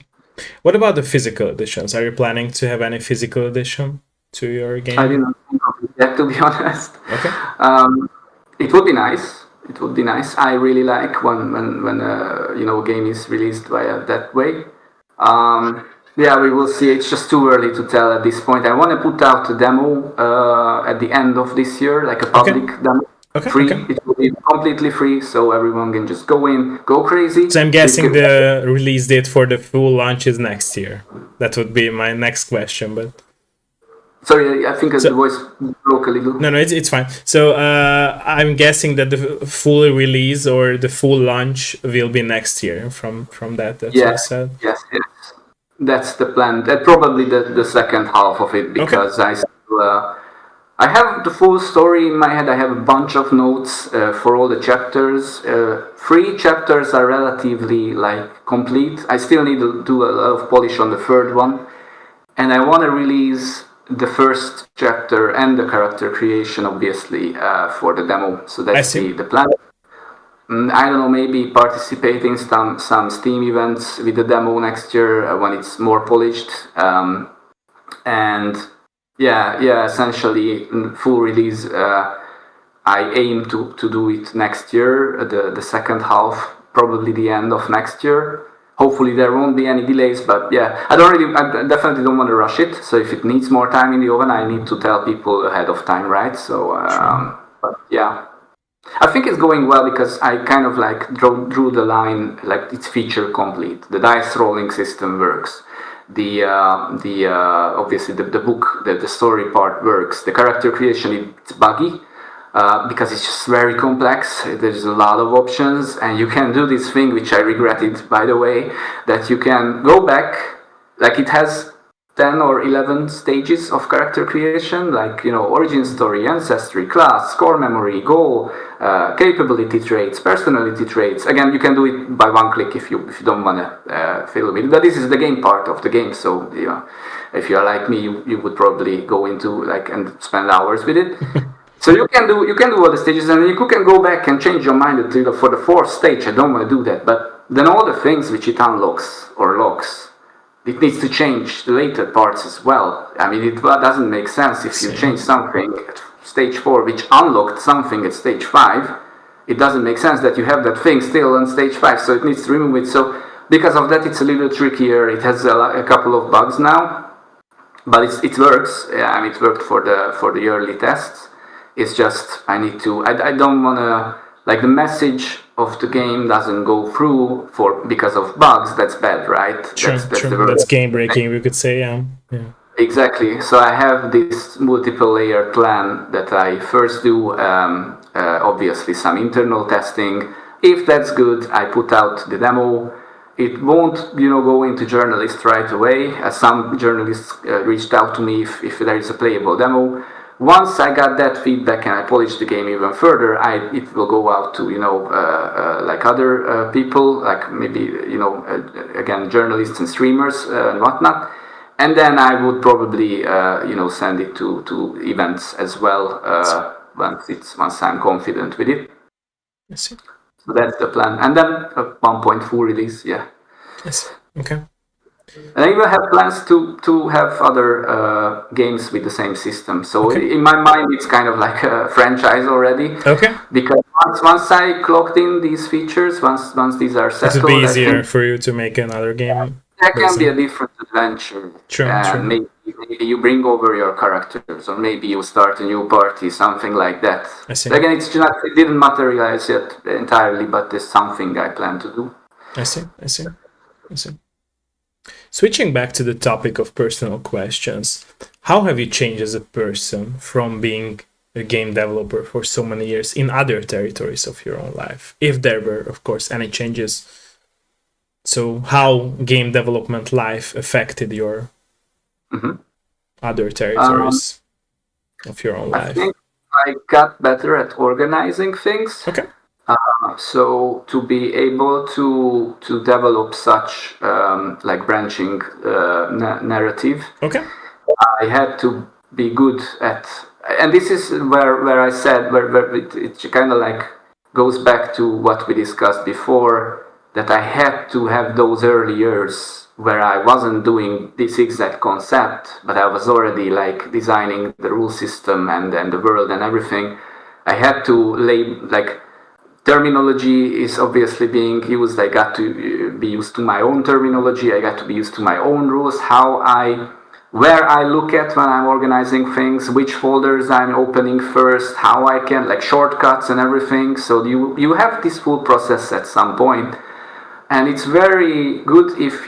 Speaker 1: What about the physical editions? Are you planning to have any physical edition to your game?
Speaker 2: I didn't think of it yet, to be honest.
Speaker 1: Okay.
Speaker 2: It would be nice. It would be nice. I really like when a game is released via that way. Yeah, we will see. It's just too early to tell at this point. I want to put out a demo at the end of this year, like a public demo. Free.
Speaker 1: Okay.
Speaker 2: It will be completely free, so everyone can just go in, go crazy.
Speaker 1: So I'm guessing the release date for the full launch is next year. That would be my next question, but...
Speaker 2: Sorry, I think the voice broke a little.
Speaker 1: No, it's fine. So I'm guessing that the full release or the full launch will be next year from that you said?
Speaker 2: Yes. That's the plan. That probably the second half of it because I still I have the full story in my head. I have a bunch of notes for all the chapters. 3 chapters are relatively like complete. I still need to do a lot of polish on the third one, and I want to release the first chapter and the character creation, obviously, for the demo. So that's the plan. I don't know, maybe participating some Steam events with the demo next year when it's more polished. And yeah, essentially full release. I aim to do it next year, the second half, probably the end of next year. Hopefully there won't be any delays, but yeah, I definitely don't want to rush it. So if it needs more time in the oven, I need to tell people ahead of time, right? So, but yeah. I think it's going well because I kind of like drew the line, like it's feature complete. The dice rolling system works. The obviously the book, the story part works. The character creation, it's buggy because it's just very complex. There's a lot of options, and you can do this thing which I regretted, by the way, that you can go back, like it has 10 or 11 stages of character creation, like, you know, origin story, ancestry, class, core memory, goal, capability traits, personality traits. Again, you can do it by one click if you don't want to fiddle with it. But this is the game part of the game, so you know, if you're like me, you would probably go into like and spend hours with it. So you can do all the stages, and you can go back and change your mind for the 4th stage. I don't want to do that, but then all the things which it unlocks or locks, it needs to change the later parts as well. I mean, it doesn't make sense if you change something at stage 4 which unlocked something at stage 5. It doesn't make sense that you have that thing still on stage 5, so it needs to remove it. So because of that, it's a little trickier. It has a couple of bugs now, but it works. Yeah, I mean, it worked for the early tests. It's just I don't want to, like, the message of the game doesn't go through because of bugs. That's bad, right?
Speaker 1: Sure. That's game breaking, we could say. Yeah.
Speaker 2: Exactly. So I have this multiple layer plan that I first do obviously some internal testing. If that's good, I put out the demo. It won't, go into journalists right away. Some journalists reached out to me if there is a playable demo. Once I got that feedback and I polished the game even further, it will go out to like other people, like maybe again journalists and streamers and whatnot, and then I would probably send it to events as well once I'm confident with it.
Speaker 1: I see.
Speaker 2: So that's the plan, and then at one point full release. Yeah.
Speaker 1: I see. Okay.
Speaker 2: And I even have plans to have other games with the same system. So in my mind, it's kind of like a franchise already.
Speaker 1: Okay.
Speaker 2: Because once I clocked in these features, once these are settled,
Speaker 1: it would be easier for you to make another game.
Speaker 2: That can be a different adventure.
Speaker 1: True.
Speaker 2: Maybe you bring over your characters, or maybe you start a new party, something like that.
Speaker 1: I see.
Speaker 2: Again, it didn't materialize yet entirely, but it's something I plan to do.
Speaker 1: I see. Switching back to the topic of personal questions, how have you changed as a person from being a game developer for so many years in other territories of your own life? If there were, of course, any changes. So how game development life affected your other territories of your own life?
Speaker 2: I think I got better at organizing things.
Speaker 1: Okay.
Speaker 2: So to be able to develop such like branching narrative, I had to be good at, and this is where I said where it kind of like goes back to what we discussed before, that I had to have those early years where I wasn't doing this exact concept, but I was already like designing the rule system and the world and everything. I had to terminology is obviously being used. I got to be used to my own terminology. I got to be used to my own rules, where I look at when I'm organizing things, which folders I'm opening first, how I can, like, shortcuts and everything. So you have this full process at some point. And it's very good if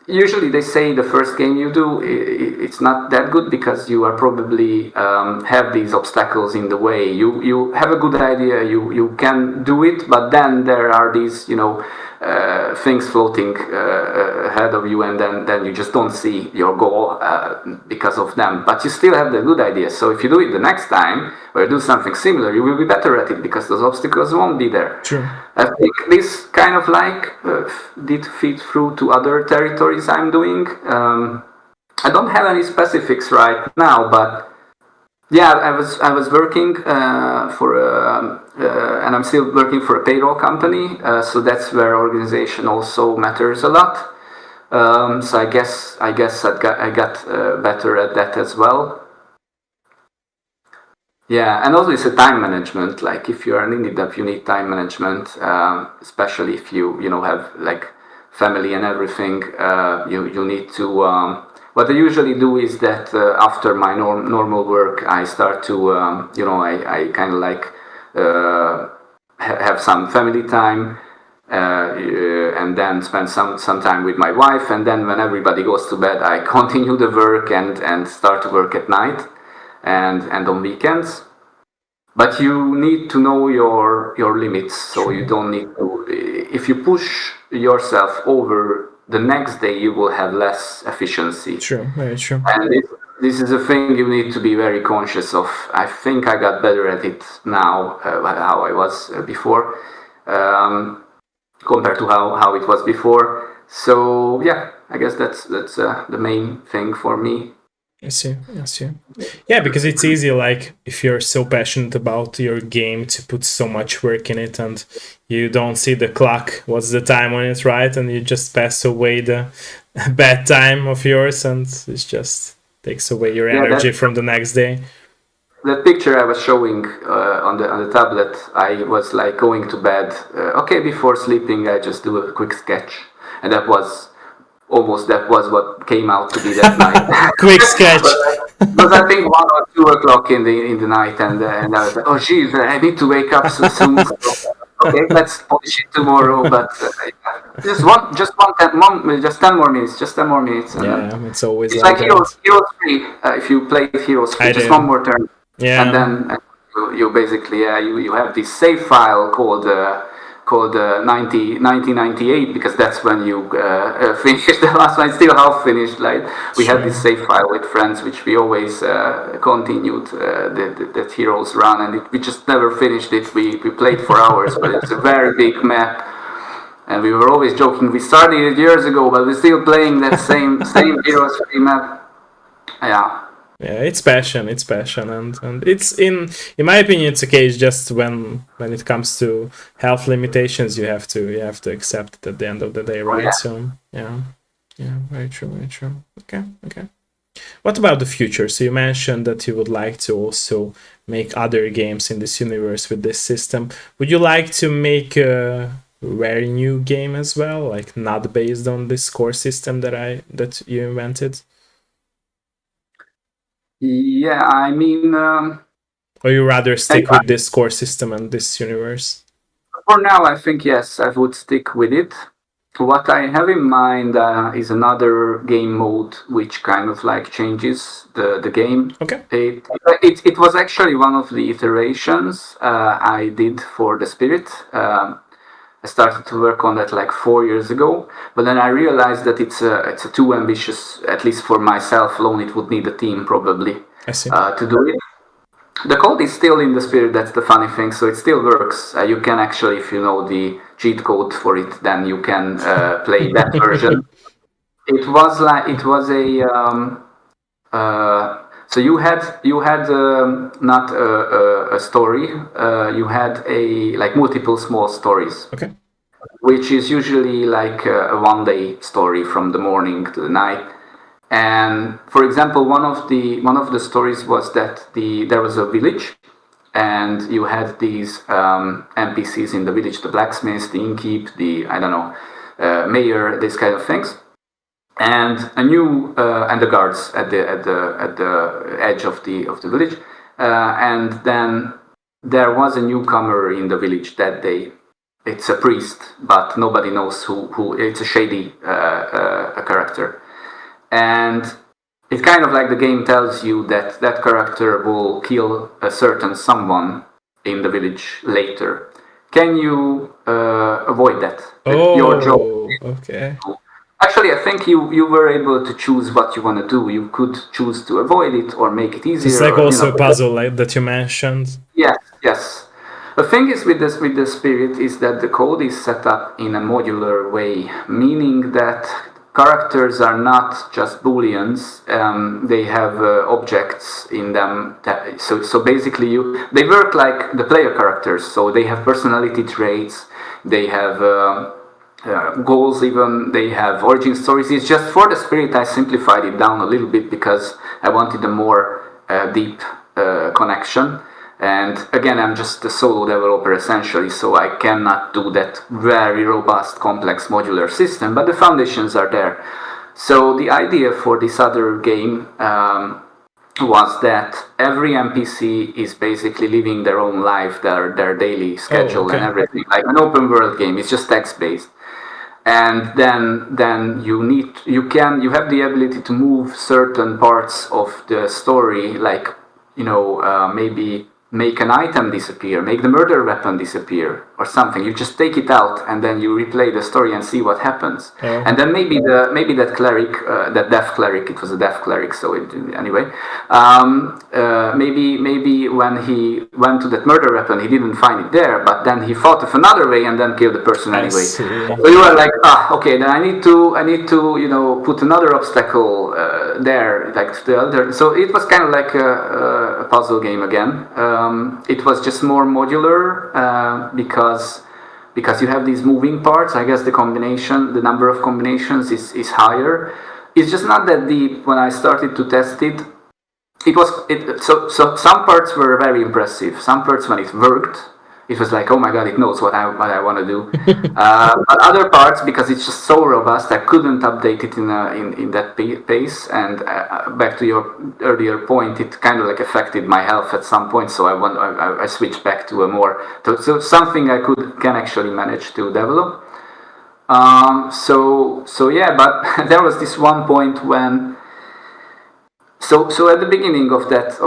Speaker 2: usually they say the first game you do, it's not that good because you are probably have these obstacles in the way. You have a good idea, you can do it, but then there are these things floating ahead of you, and then you just don't see your goal because of them. But you still have the good ideas. So if you do it the next time or do something similar, you will be better at it because those obstacles won't be there.
Speaker 1: True.
Speaker 2: I think this kind of did feed through to other territories I'm doing. I don't have any specifics right now, but yeah, I was working and I'm still working for a payroll company. So that's where organization also matters a lot. So I guess I got better at that as well. Yeah, and also it's a time management. Like if you are an indie dev, you need time management, especially if you have like family and everything. You need to. What I usually do is that after my normal work, I start to I kind of like have some family time. And then spend some time with my wife, and then when everybody goes to bed, I continue the work and start to work at night and on weekends. But you need to know your limits, so you don't need to. If you push yourself over, the next day you will have less efficiency.
Speaker 1: True, very true.
Speaker 2: And this is a thing you need to be very conscious of. I think I got better at it now, how I was before, compared to how it was before. So yeah, I guess that's the main thing for me.
Speaker 1: I see. Yeah, because it's easy, like, if you're so passionate about your game, to put so much work in it, and you don't see the clock, what's the time on it, right? And you just pass away the bad time of yours, and it just takes away your energy from the next day.
Speaker 2: That picture I was showing on the tablet, I was like going to bed. Before sleeping, I just do a quick sketch, and that was what came out to be that night.
Speaker 1: Quick sketch.
Speaker 2: Because I think 1 or 2 o'clock in the night, and I was like, oh geez, I need to wake up so soon. So, okay, let's polish it tomorrow. But just 10 more minutes. Just 10 more minutes. And
Speaker 1: yeah, it's always
Speaker 2: like Heroes 3. If you play Heroes 3, just one more turn.
Speaker 1: Yeah.
Speaker 2: And then you basically you have this save file called 1998, because that's when you finished the last one. It's still half finished. Like we had this save file with friends, which we always continued that Heroes run, and we just never finished it. We played for hours, but it's a very big map. And we were always joking. We started it years ago, but we're still playing that same Heroes 3 map. Yeah.
Speaker 1: Yeah, it's passion, and it's in my opinion, it's a case just when it comes to health limitations, you have to accept it at the end of the day, right? So yeah, very true. Okay. What about the future? So you mentioned that you would like to also make other games in this universe with this system. Would you like to make a very new game as well, like not based on this core system that you invented?
Speaker 2: Yeah, I mean...
Speaker 1: or you rather stick with this core system and this universe?
Speaker 2: For now, I think, yes, I would stick with it. What I have in mind is another game mode which kind of like changes the game.
Speaker 1: Okay.
Speaker 2: It was actually one of the iterations I did for the Spirit. I started to work on that like 4 years ago, but then I realized that it's a too ambitious, at least for myself alone. It would need a team probably to do it. The code is still in the Spirit, that's the funny thing, so it still works. You can actually, if you know the cheat code for it, then you can play that version. It was so you had not a story, you had like multiple small stories.
Speaker 1: Okay.
Speaker 2: Which is usually like a one-day story from the morning to the night. And for example, one of the stories was that there was a village, and you had these NPCs in the village: the blacksmith, the innkeep, the mayor, these kind of things. And and the guards at the edge of the village, and then there was a newcomer in the village that day. It's a priest, but nobody knows who. It's a shady character, and it's kind of like the game tells you that character will kill a certain someone in the village later. Can you avoid that. Your job.
Speaker 1: Oh, okay.
Speaker 2: Actually, I think you were able to choose what you want to do. You could choose to avoid it or make it
Speaker 1: So it's
Speaker 2: easier.
Speaker 1: like
Speaker 2: Or,
Speaker 1: also a puzzle like that you mentioned.
Speaker 2: yes, yes. The thing is with this with the spirit is that the code is set up in a modular way, meaning that characters are not just booleans. They have objects in them. So basically, they work like the player characters. So they have personality traits. They have. Goals, even they have origin stories. It's just for the spirit I simplified it down a little bit because I wanted a more deep connection. And again, I'm just a solo developer essentially, so I cannot do that very robust, complex modular system, but the foundations are there. So the idea for this other game was that every NPC is basically living their own life, their daily schedule
Speaker 1: okay.
Speaker 2: and everything, like an open world game. It's just text based, and then you have the ability to move certain parts of the story, like maybe make an item disappear, make the murder weapon disappear or something. You just take it out and then you replay the story and see what happens.
Speaker 1: Oh.
Speaker 2: And then maybe that cleric, that deaf cleric, it was a deaf cleric, so anyway, maybe when he went to that murder weapon he didn't find it there, but then he thought of another way and then killed the person
Speaker 1: I
Speaker 2: anyway.
Speaker 1: see.
Speaker 2: So you are like, okay, then I need to put another obstacle there, like the other. So it was kind of like a puzzle game again. It was just more modular because you have these moving parts. I guess the number of combinations is higher. It's just not that deep. When I started to test it, so some parts were very impressive. Some parts, when it worked, it was like, oh my god, it knows what I want to do. But other parts, because it's just so robust, I couldn't update it in that pace. And back to your earlier point, it kind of like affected my health at some point. So I switched back to a more so something I can actually manage to develop. So yeah, but there was this one point when. So at the beginning of that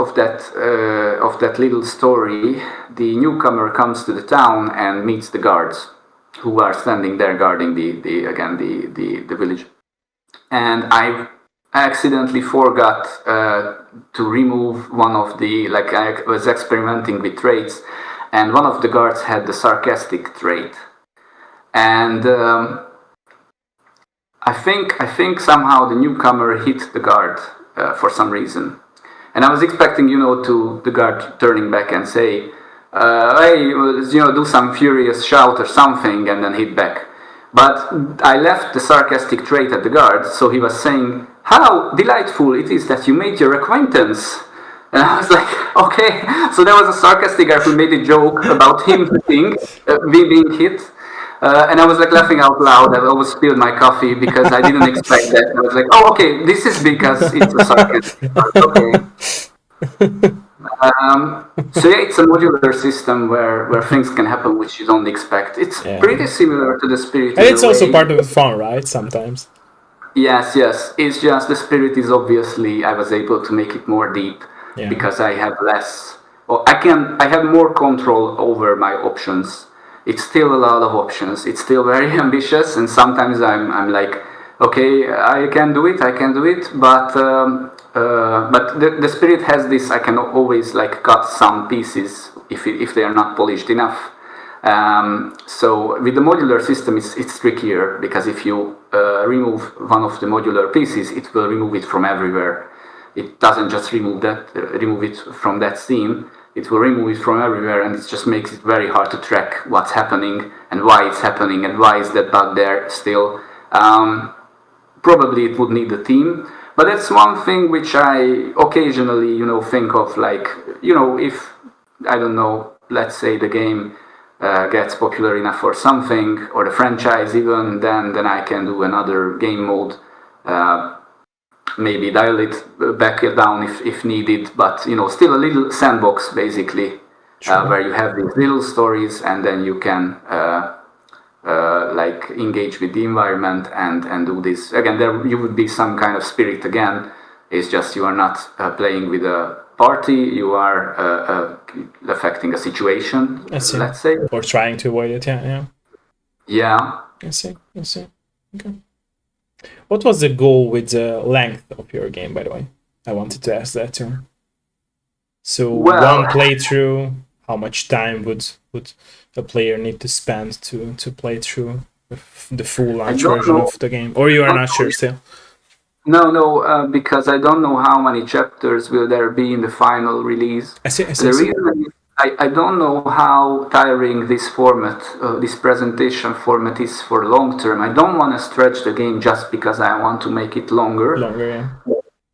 Speaker 2: little story, the newcomer comes to the town and meets the guards, who are standing there guarding the village. And I accidentally forgot to remove one of I was experimenting with traits, and one of the guards had the sarcastic trait, and I think somehow the newcomer hit the guard for some reason, and I was expecting to the guard turning back and say, "Hey, do some furious shout or something," and then hit back. But I left the sarcastic trait at the guard, so he was saying, "How delightful it is that you made your acquaintance." And I was like, okay, so there was a sarcastic guy who made a joke about him hitting, me being hit. And I was like laughing out loud. I almost spilled my coffee because I didn't expect that. I was like, oh, okay, this is because it's a sarcastic part. Okay. So yeah, it's a modular system where things can happen which you don't expect. It's pretty similar to the Spirit.
Speaker 1: And it's also part of the fun, right? Sometimes.
Speaker 2: Yes. It's just the Spirit is obviously I was able to make it more deep because I have less. Or I have more control over my options. It's still a lot of options. It's still very ambitious, and sometimes I'm like, okay, I can do it, but the Spirit has this. I can always like cut some pieces if they are not polished enough. So with the modular system, it's trickier because if you remove one of the modular pieces, it will remove it from everywhere. It doesn't just remove it from that scene. It will remove it from everywhere, and it just makes it very hard to track what's happening and why it's happening and why is that bug there still. Probably it would need a team, but that's one thing which I occasionally, think of. Like, if I don't know, let's say the game gets popular enough or something, or the franchise even, then I can do another game mode. Maybe dial it back down if needed, but still a little sandbox basically, where you have these little stories and then you can like engage with the environment and do this again. There you would be some kind of Spirit again. It's just you are not playing with a party, you are affecting a situation, let's say,
Speaker 1: or trying to avoid it. Yeah.
Speaker 2: Yeah.
Speaker 1: I see. Okay. What was the goal with the length of your game, by the way? I wanted to ask that too. So one
Speaker 2: Well,
Speaker 1: playthrough, how much time would a player need to spend to play through the full
Speaker 2: I
Speaker 1: launch
Speaker 2: don't
Speaker 1: version
Speaker 2: know.
Speaker 1: of the game? Or you are
Speaker 2: Don't
Speaker 1: not
Speaker 2: know.
Speaker 1: sure still?
Speaker 2: No, because I don't know how many chapters will there be in the final release.
Speaker 1: I see.
Speaker 2: The reason is I don't know how tiring this format, this presentation format is for long term. I don't want to stretch the game just because I want to make it longer.
Speaker 1: Longer, yeah.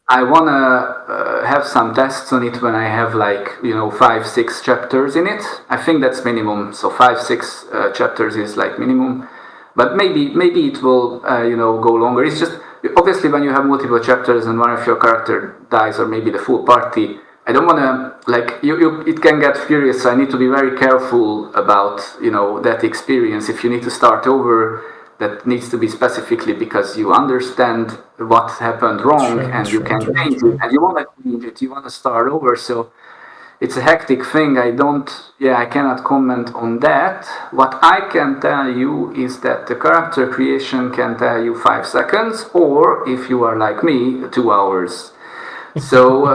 Speaker 2: I want to have some tests on it when I have like, 5, 6 chapters in it. I think that's minimum. So 5, 6 chapters is like minimum, but maybe it will go longer. It's just obviously when you have multiple chapters and one of your character dies or maybe the full party. I don't want to like you. It can get furious. So I need to be very careful about that experience. If you need to start over, that needs to be specifically because you understand what happened wrong and you can change it and you want to change it, you want to start over. So it's a hectic thing. I cannot comment on that. What I can tell you is that the character creation can tell you 5 seconds, or if you are like me, 2 hours. So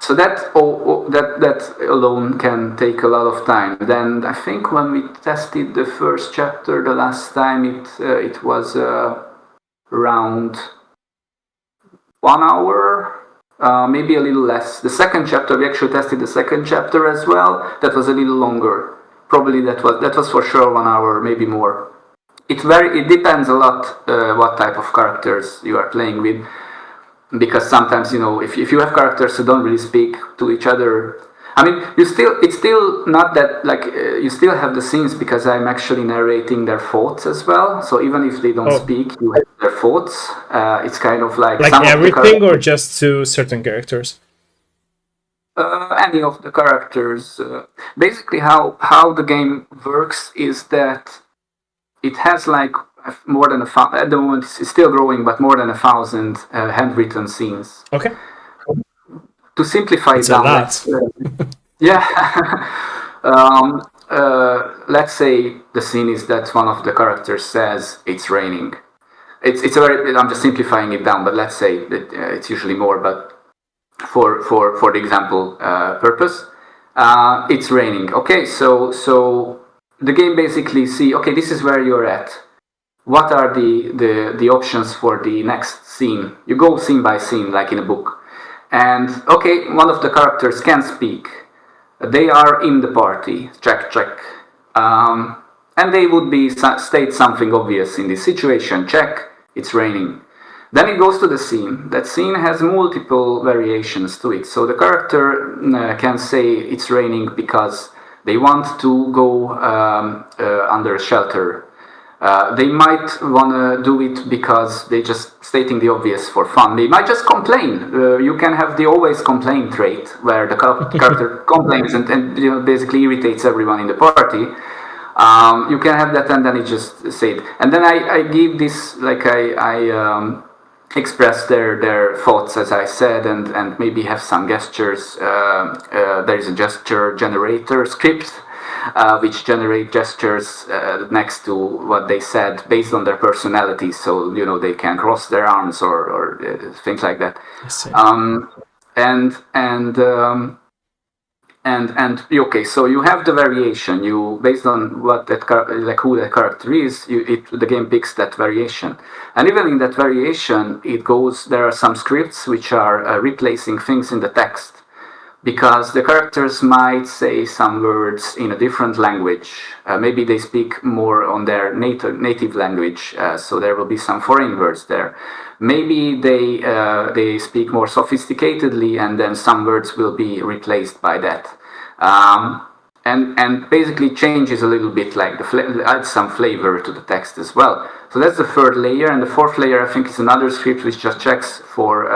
Speaker 2: that alone can take a lot of time. Then I think when we tested the first chapter the last time, it was around 1 hour, maybe a little less. The second chapter, we actually tested the second chapter as well. That was a little longer. Probably that was for sure 1 hour, maybe more. It depends a lot what type of characters you are playing with, because sometimes if you have characters who don't really speak to each other. I mean, it's still not that like you still have the scenes because I'm actually narrating their thoughts as well. So even if they don't
Speaker 1: Oh,
Speaker 2: speak, you have their thoughts. It's kind of like
Speaker 1: like
Speaker 2: some of the
Speaker 1: everything or
Speaker 2: characters,
Speaker 1: just to certain characters?
Speaker 2: any of the characters. Basically, how the game works is that it has like more than at the moment it's still growing, but more than 1,000 handwritten scenes.
Speaker 1: Okay.
Speaker 2: To simplify it
Speaker 1: It's a
Speaker 2: down,
Speaker 1: lot.
Speaker 2: yeah, let's say the scene is that one of the characters says it's raining. It's a very, I'm just simplifying it down, but let's say that it's usually more, but for the example purpose, it's raining. Okay, so the game basically see, okay, this is where you're at. What are the options for the next scene? You go scene by scene, like in a book. And okay, one of the characters can speak. They are in the party. Check, check. And they would be state something obvious in this situation. Check. It's raining. Then it goes to the scene. That scene has multiple variations to it. So the character can say it's raining because they want to go under a shelter. They might want to do it because they just stating the obvious for fun. They might just complain. You can have the always complain trait where the character complains and basically irritates everyone in the party. You can have that and then it just say it. And then I give this, like I express their thoughts as I said, and maybe have some gestures. There is a gesture generator script which generate gestures next to what they said based on their personality. So they can cross their arms or things like that.
Speaker 1: I see.
Speaker 2: And and and okay, so you have the variation. You based on what like who that character is, the game picks that variation, and even in that variation, it goes. There are some scripts which are replacing things in the text, because the characters might say some words in a different language. Maybe they speak more on their native language, so there will be some foreign words there. Maybe they speak more sophisticatedly, and then some words will be replaced by that. And basically changes a little bit, like adds some flavor to the text as well. So that's the third layer, and the fourth layer I think is another script which just checks for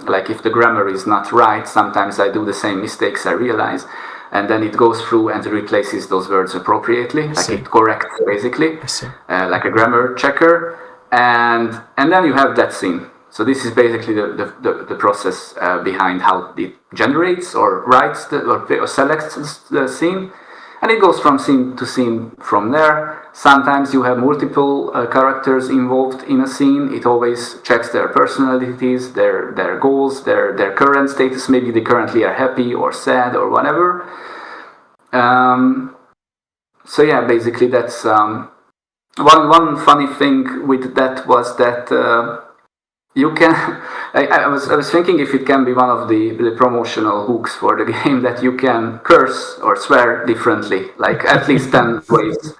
Speaker 2: like if the grammar is not right. Sometimes I do the same mistakes, I realize, and then it goes through and replaces those words appropriately, like it corrects basically, like a grammar checker, and then you have that scene. So this is basically the process behind how it generates or writes or selects the scene, and it goes from scene to scene from there. Sometimes you have multiple characters involved in a scene. It always checks their personalities, their goals, their current status. Maybe they currently are happy or sad or whatever. So yeah, basically that's one funny thing with that was that you can. I was thinking if it can be one of the promotional hooks for the game that you can curse or swear differently, like at least 10 ways.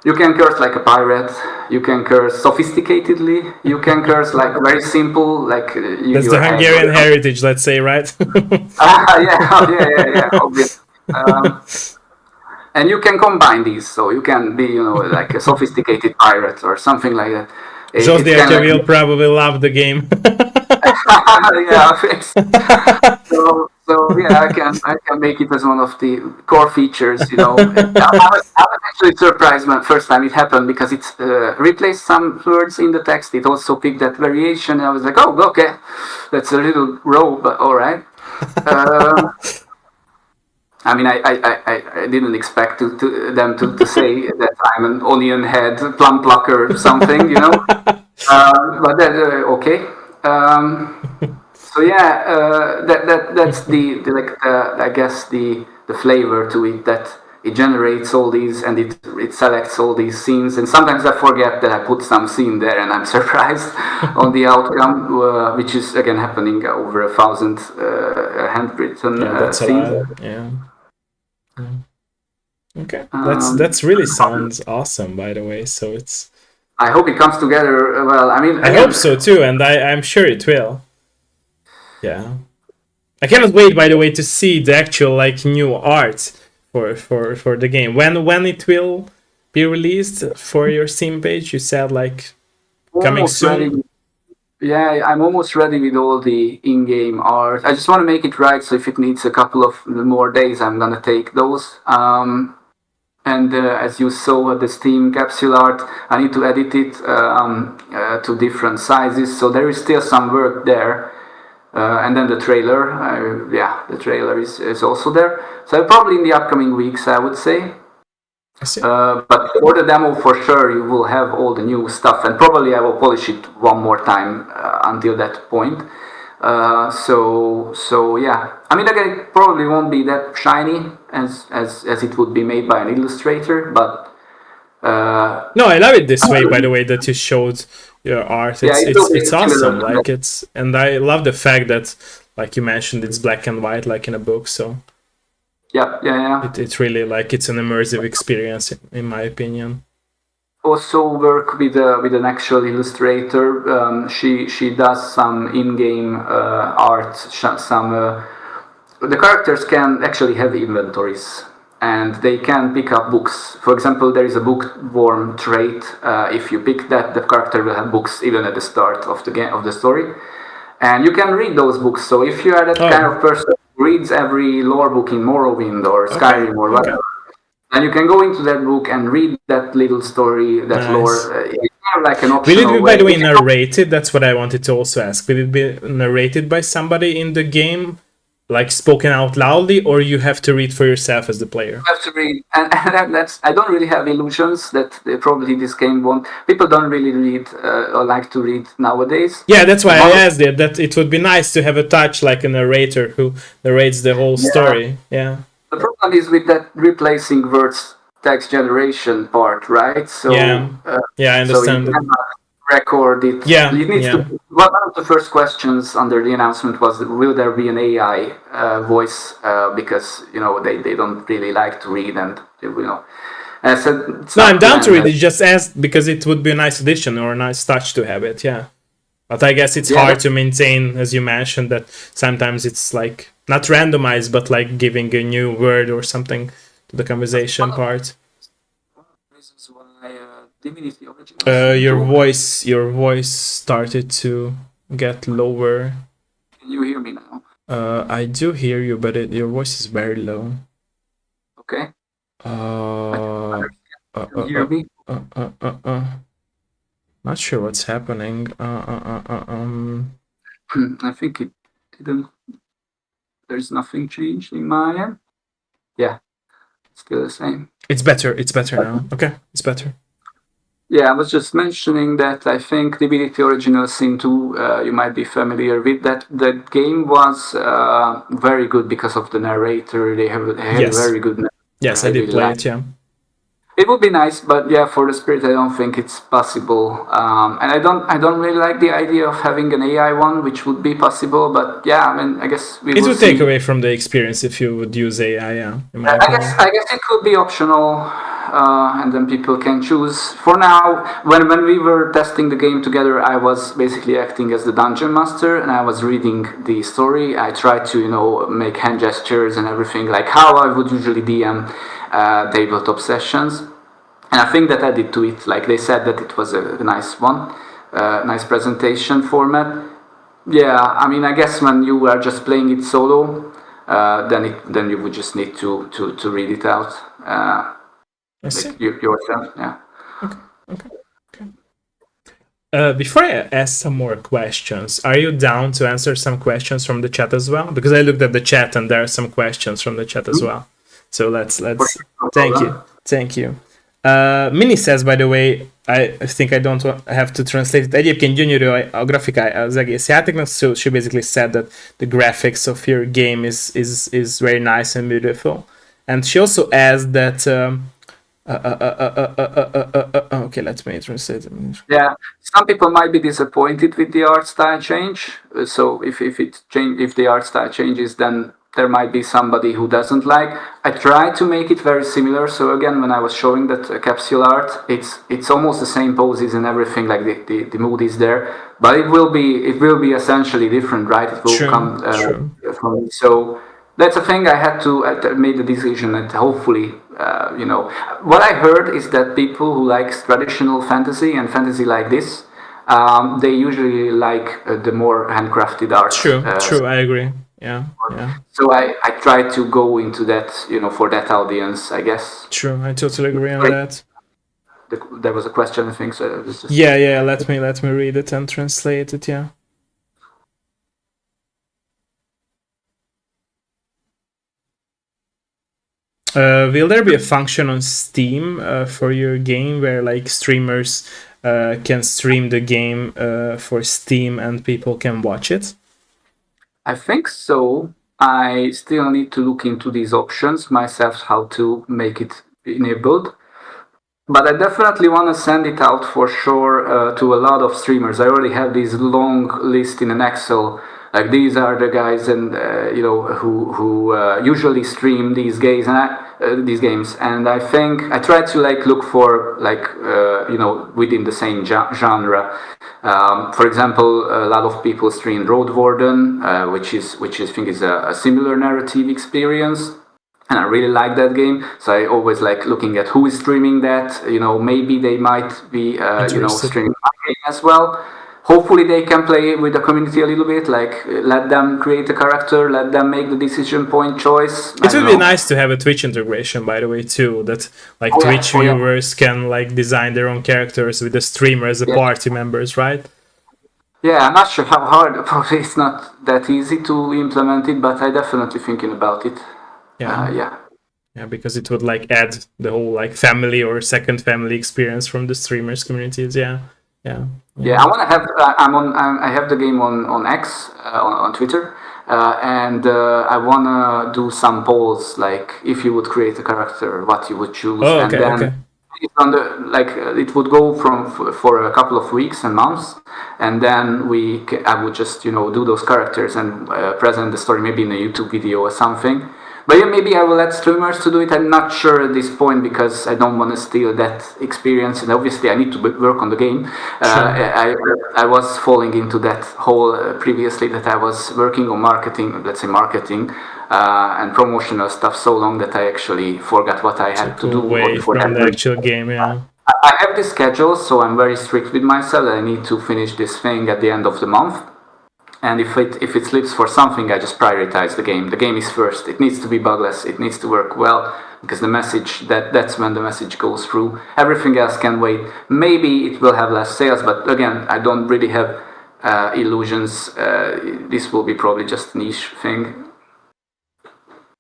Speaker 2: You can curse like a pirate. You can curse sophisticatedly. You can curse like very simple, like
Speaker 1: That's the Hungarian heritage, let's say, right?
Speaker 2: Yeah, obviously. And you can combine these, so you can be, like a sophisticated pirate or something like that.
Speaker 1: Josdiacha will probably love the game.
Speaker 2: Yeah, thanks. So yeah, I can make it as one of the core features. I was actually surprised when first time it happened because it replaced some words in the text. It also picked that variation. I was like, oh, okay, that's a little raw, but all right. I mean, I didn't expect them to say that I'm an onion head plum plucker or something, but okay. So yeah, that's I guess the flavor to it, that it generates all these and it selects all these scenes, and sometimes I forget that I put some scene there and I'm surprised on the outcome, which is again happening over 1,000 handwritten
Speaker 1: that's
Speaker 2: scenes.
Speaker 1: a lot. Yeah. Okay, that's really sounds awesome, by the way. So it's.
Speaker 2: I hope it comes together well. I mean,
Speaker 1: I hope so too, and I'm sure it will. Yeah, I cannot wait, by the way, to see the actual new art for the game. When it will be released for your Steam page? You said coming soon.
Speaker 2: Ready. Yeah, I'm almost ready with all the in-game art. I just want to make it right, so if it needs a couple of more days, I'm gonna take those. And as you saw the Steam capsule art, I need to edit it to different sizes, so there is still some work there. And then the trailer, the trailer is also there. So probably in the upcoming weeks, I would say. But for the demo, for sure, you will have all the new stuff, and probably I will polish it one more time until that point. So yeah, I mean, again, it probably won't be that shiny as it would be made by an illustrator, but
Speaker 1: no, I love it this way. By the way, that you showed your art, it's awesome. And I love the fact that, like you mentioned, it's black and white, like in a book. So
Speaker 2: yeah.
Speaker 1: It's really it's an immersive experience, in my opinion.
Speaker 2: Also work with an actual illustrator. She does some in-game art. The characters can actually have inventories, and they can pick up books. For example, there is a bookworm trait. If you pick that, the character will have books even at the start of the game, of the story, and you can read those books. So if you are that kind of person who reads every lore book in Morrowind or Skyrim or whatever, and you can go into that book and read that little story, that lore. It's kind of like an optional
Speaker 1: Will it be, by the way, narrated? That's what I wanted to also ask. Will it be narrated by somebody in the game, like spoken out loudly, or you have to read for yourself as the player?
Speaker 2: You have to read, and that's. I don't really have illusions that probably this game won't. People don't really read or like to read nowadays.
Speaker 1: Yeah, that's why I asked it. That it would be nice to have a touch like a narrator who narrates the whole story. Yeah.
Speaker 2: The problem is with that replacing words text generation part, right? So
Speaker 1: I understand.
Speaker 2: So you cannot record it.
Speaker 1: Yeah,
Speaker 2: it needs to. One of the first questions under the announcement was, will there be an AI voice? Because they don't really like to read, and I said,
Speaker 1: no, I'm down to read it. Just asked because it would be a nice addition or a nice touch to have it. Yeah. But I guess it's hard to maintain, as you mentioned, that sometimes it's not randomized, but giving a new word or something to the conversation part. Your voice started to get lower.
Speaker 2: Can you hear me now?
Speaker 1: I do hear you, but your voice is very low.
Speaker 2: Okay.
Speaker 1: Can
Speaker 2: you hear me?
Speaker 1: Not sure what's happening.
Speaker 2: I think it didn't. There's nothing changed in my end. Yeah, it's still the same.
Speaker 1: It's better. It's better now. Okay, it's better.
Speaker 2: Yeah, I was just mentioning that I think Divinity Original Sin 2, you might be familiar with that. That game was very good because of the narrator. They had a
Speaker 1: Yes.
Speaker 2: very good narrator.
Speaker 1: Yes,
Speaker 2: I
Speaker 1: I did
Speaker 2: really
Speaker 1: play
Speaker 2: like.
Speaker 1: it, yeah.
Speaker 2: It would be nice, but yeah, for the Spirit, I don't think it's possible. And I don't really like the idea of having an AI one, which would be possible. But yeah, I mean, I guess we
Speaker 1: It
Speaker 2: will
Speaker 1: would take
Speaker 2: see.
Speaker 1: away from the experience if you would use AI, yeah, in my opinion.
Speaker 2: I guess it could be optional, and then people can choose. For now, when we were testing the game together, I was basically acting as the dungeon master, and I was reading the story. I tried to, make hand gestures and everything, like how I would usually DM tabletop sessions. And I think that added to it. Like they said that it was a nice one, nice presentation format. Yeah, I mean, I guess when you are just playing it solo, then you would just need to read it out,
Speaker 1: I see.
Speaker 2: like yourself. Yeah.
Speaker 1: Okay, okay, okay. Before I ask some more questions, are you down to answer some questions from the chat as well? Because I looked at the chat and there are some questions from the chat as
Speaker 2: Mhm.
Speaker 1: well. So
Speaker 2: For
Speaker 1: let's
Speaker 2: sure, no
Speaker 1: thank you,
Speaker 2: problem.
Speaker 1: thank you. Mini says, by the way, I think I don't have to translate it. Egyébként gyönyörű a grafikája az egész játéknak, so she basically said that the graphics of your game is very nice and beautiful. And she also asked that okay, let me translate.
Speaker 2: Yeah, some people might be disappointed with the art style change. So if the art style changes, then there might be somebody who doesn't like. I try to make it very similar. So again, when I was showing that capsule art, it's almost the same poses and everything. Like the mood is there, but it will be essentially different, right? It will
Speaker 1: True,
Speaker 2: come
Speaker 1: true.
Speaker 2: from so. That's a thing I made the decision that hopefully, what I heard is that people who like traditional fantasy and fantasy like this, they usually like the more handcrafted art.
Speaker 1: True, true. I agree. Yeah, yeah.
Speaker 2: So I try to go into that, for that audience, I guess.
Speaker 1: True. I totally agree on
Speaker 2: Sorry,
Speaker 1: that.
Speaker 2: there was a question, I think. So this is
Speaker 1: Yeah, yeah. Let me read it and translate it. Yeah. Will there be a function on Steam for your game where like streamers can stream the game for Steam and people can watch it?
Speaker 2: I think so. I still need to look into these options myself, how to make it enabled. But I definitely want to send it out for sure to a lot of streamers. I already have this long list in an Excel. Like these are the guys and who usually stream these games, and I think I try to like look for like within the same genre. For example, a lot of people stream Road Warden, which I think is a similar narrative experience, and I really like that game. So I always like looking at who is streaming that. Maybe they might be
Speaker 1: Interested.
Speaker 2: streaming my game as well. Hopefully they can play with the community a little bit. Like let them create a character, let them make the decision point choice. I
Speaker 1: It
Speaker 2: don't
Speaker 1: would be
Speaker 2: know.
Speaker 1: nice to have a Twitch integration, by the way, too. That like
Speaker 2: Oh yeah,
Speaker 1: Twitch
Speaker 2: oh yeah,
Speaker 1: viewers can like design their own characters with the streamer as a
Speaker 2: yeah.
Speaker 1: party members, right?
Speaker 2: Yeah, I'm not sure how hard. Probably it's not that easy to implement it, but I definitely thinking about it.
Speaker 1: Yeah.
Speaker 2: Yeah.
Speaker 1: Yeah, because it would like add the whole like family or second family experience from the streamers communities. Yeah, yeah,
Speaker 2: Yeah,
Speaker 1: yeah.
Speaker 2: I want to have. I have the game on X on Twitter, and I want to do some polls like if you would create a character, what you would choose,
Speaker 1: Oh,
Speaker 2: and
Speaker 1: okay,
Speaker 2: then
Speaker 1: okay.
Speaker 2: it's on the like it would go for a couple of weeks and months, and then I would just do those characters and present the story maybe in a YouTube video or something. But yeah, maybe I will let streamers to do it. I'm not sure at this point because I don't want to steal that experience, and obviously I need to work on the game.
Speaker 1: Sure.
Speaker 2: I was falling into that hole previously that I was working on marketing, let's say marketing and promotional stuff so long that I actually forgot what I had
Speaker 1: Took
Speaker 2: to do
Speaker 1: away
Speaker 2: for
Speaker 1: from
Speaker 2: that.
Speaker 1: the actual game. Yeah.
Speaker 2: I have this schedule, so I'm very strict with myself. I need to finish this thing at the end of the month. And if it slips for something, I just prioritize the game. The game is first. It needs to be bugless. It needs to work well because that's when the message goes through. Everything else can wait. Maybe it will have less sales, but again, I don't really have illusions. This will be probably just a niche thing.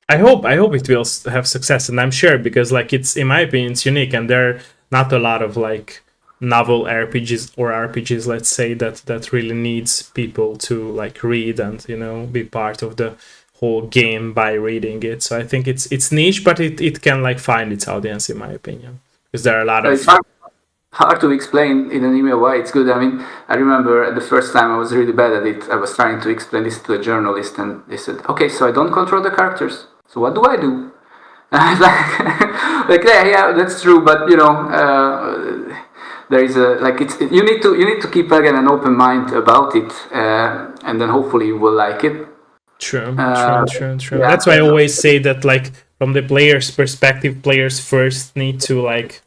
Speaker 1: I hope it will have success, and I'm sure because like it's in my opinion it's unique, and there are not a lot of like novel RPGs or RPGs, let's say, that really needs people to like read and be part of the whole game by reading it. So I think it's niche, but it can like find its audience, in my opinion, because there are a lot
Speaker 2: It's
Speaker 1: of
Speaker 2: hard to explain in an email why it's good. I mean, I remember the first time I was really bad at it. I was trying to explain this to a journalist, and they said, "Okay, so I don't control the characters. So what do I do?" And I was like, yeah, that's true, but there is a like you need to keep again an open mind about it, and then hopefully you will like it.
Speaker 1: True.
Speaker 2: Yeah,
Speaker 1: That's why I always say that, like, from the player's perspective, players first need to like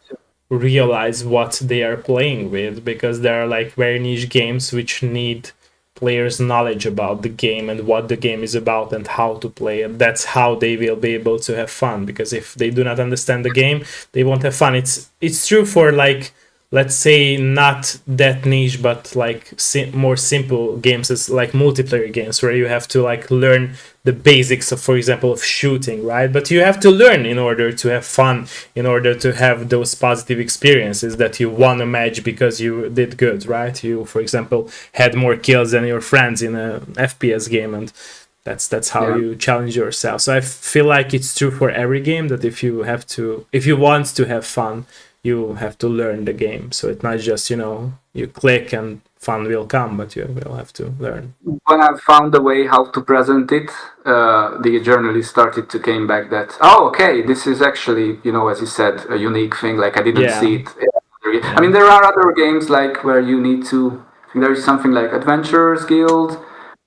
Speaker 1: realize what they are playing with, because there are like very niche games which need players' knowledge about the game and what the game is about and how to play it. That's how they will be able to have fun, because if they do not understand the game, they won't have fun. It's true for, like, let's say, not that niche but like more simple games, as like multiplayer games, where you have to like learn the basics of, for example, of shooting, right? But you have to learn in order to have fun, in order to have those positive experiences that you won a match because you did good, right? You, for example, had more kills than your friends in a FPS game, and that's how you challenge yourself. So I feel like it's true for every game, that if you want to have fun, you have to learn the game. So it's not just you click and fun will come, but you will have to learn.
Speaker 2: When I found a way how to present it, the journalist started to came back that, oh, okay, this is actually, as you said, a unique thing. Like I didn't see it. I mean, there are other games like where you need to. There is something like Adventurers Guild,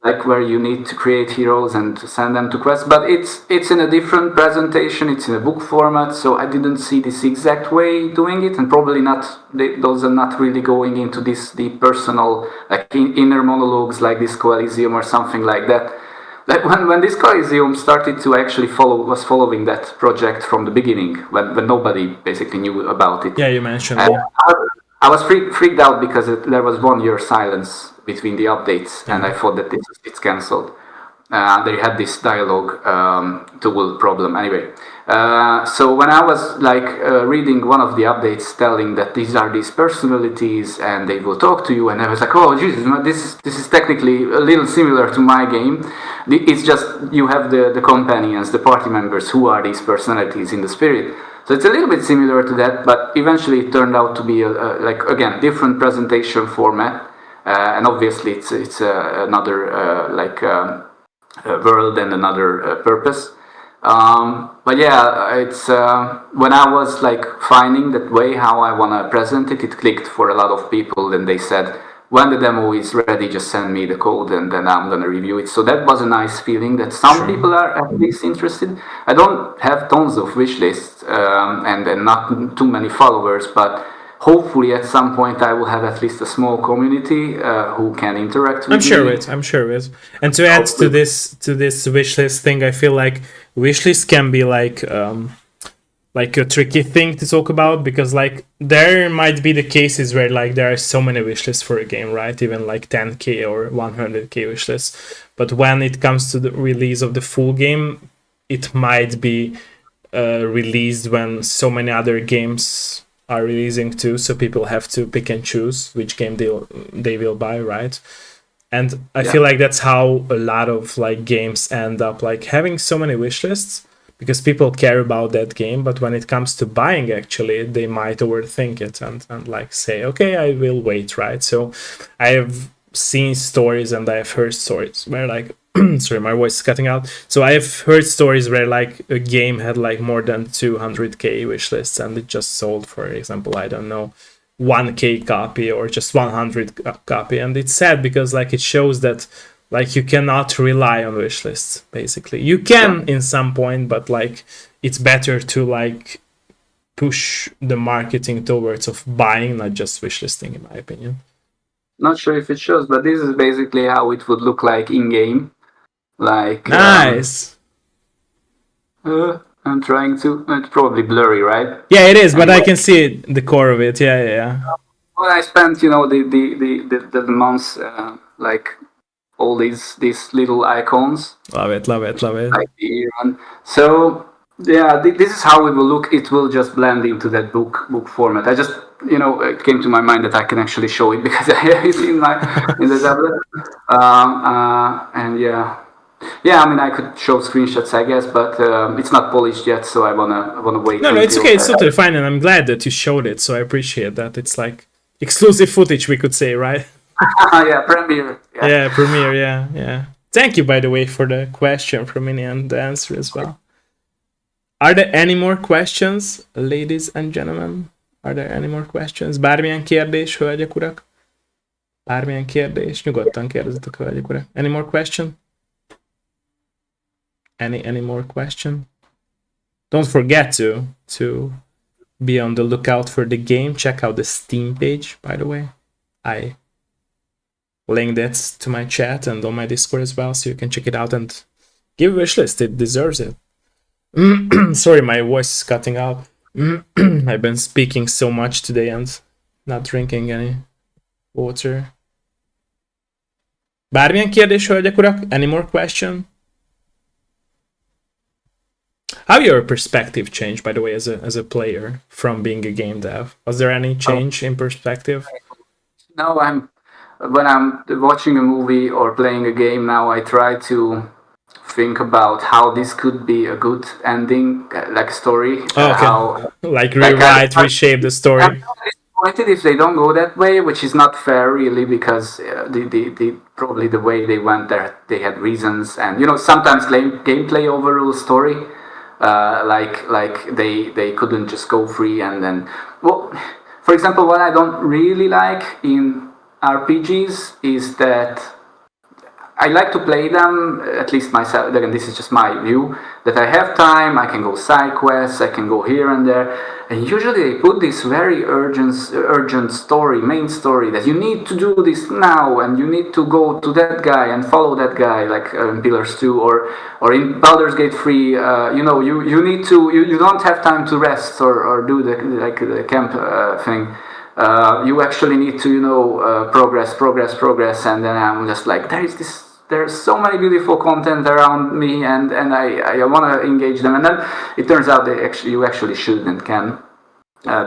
Speaker 2: like where you need to create heroes and to send them to quests, but it's in a different presentation. It's in a book format, so I didn't see this exact way doing it, and probably not. Those are not really going into this deep personal, like inner monologues, like this Elysium or something like that. Like when this Elysium started to actually was following that project from the beginning, when nobody basically knew about it.
Speaker 1: Yeah, you mentioned.
Speaker 2: I was freaked out because there was 1 year silence between the updates, and I thought that it's cancelled. They had this dialogue tool problem. Anyway, so when I was like reading one of the updates telling that these are these personalities and they will talk to you, and I was like, oh Jesus, this is technically a little similar to my game. It's just you have the companions, the party members, who are these personalities in the spirit. So it's a little bit similar to that, but eventually it turned out to be like again different presentation format, and obviously it's another world and another purpose. But yeah, it's when I was like finding that way how I want to present it, it clicked for a lot of people, and they said, when the demo is ready, just send me the code and then I'm going to review it. So that was a nice feeling that some people are at least interested. I don't have tons of wish lists and not too many followers, but hopefully at some point I will have at least a small community who can interact with me.
Speaker 1: I'm sure it. And to add to this wishlist thing, I feel like wishlist can be like a tricky thing to talk about, because like there might be the cases where like there are so many wishlists for a game, right? Even like 10k or 100k wishlists. But when it comes to the release of the full game, it might be released when so many other games are releasing too, so people have to pick and choose which game they will buy, right? And I feel like that's how a lot of like games end up like having so many wish lists, because people care about that game, but when it comes to buying, actually they might overthink it and like say, okay, I will wait, right? So I have seen stories and I have heard stories where like sorry, my voice is cutting out. So I've heard stories where like a game had like more than 200k wish lists, and it just sold, for example, I don't know, 1k copy or just 100 copy. And it's sad because like it shows that like you cannot rely on wish lists. Basically you can in some point, but like it's better to like push the marketing towards of buying, not just wish listing, in my opinion.
Speaker 2: Not sure if it shows, but this is basically how it would look like in game. Like
Speaker 1: nice.
Speaker 2: I'm trying to. It's probably blurry, right?
Speaker 1: Yeah, it is, but I can see it, the core of it. Yeah.
Speaker 2: Well, I spent the months like all these little icons.
Speaker 1: Love it.
Speaker 2: Like the one. So yeah, this is how it will look. It will just blend into that book format. I just it came to my mind that I can actually show it because I have it in the tablet. And yeah. I mean, I could show screenshots, I guess, but it's not polished yet, so I wanna wait
Speaker 1: No, it's
Speaker 2: until.
Speaker 1: okay. It's totally fine, and I'm glad that you showed it. So I appreciate that. It's like exclusive footage, we could say, right?
Speaker 2: Yeah, premiere. Yeah.
Speaker 1: Yeah, premiere. Yeah. Thank you, by the way, for the question from me and the answer as well. Are there any more questions, ladies and gentlemen? Are there any more questions? Bármilyen kérdés, hölgyek, urak? Bármilyen kérdés? Nyugodtan kérdezzetek, hölgyek, urak. Any more question? Any more question? Don't forget to be on the lookout for the game. Check out the Steam page, by the way. I link that to my chat and on my Discord as well, so you can check it out and give a wish list. It deserves it. Sorry, my voice is cutting out. I've been speaking so much today and not drinking any water. Bármilyen kérdés, hölgyek, urak? Any more question? How your perspective changed, by the way, as a player from being a game dev? Was there any change in perspective?
Speaker 2: No, when I'm watching a movie or playing a game now, I try to think about how this could be a good ending, like story.
Speaker 1: Oh, okay.
Speaker 2: How
Speaker 1: like rewrite, reshape the story.
Speaker 2: I'm disappointed if they don't go that way, which is not fair, really, because the probably the way they went there, they had reasons, and sometimes gameplay overrules story. Like they couldn't just go free, and then for example, what I don't really like in RPGs is that I like to play them, at least myself, again, this is just my view, that I have time, I can go side quests, I can go here and there, and usually they put this very urgent story, main story, that you need to do this now, and you need to go to that guy and follow that guy, like in Pillars 2, or in Baldur's Gate 3, you need to, you don't have time to rest or do the camp thing. You actually need to, progress, and then I'm just like, there's so many beautiful content around me, and I want to engage them, and then it turns out you actually should and can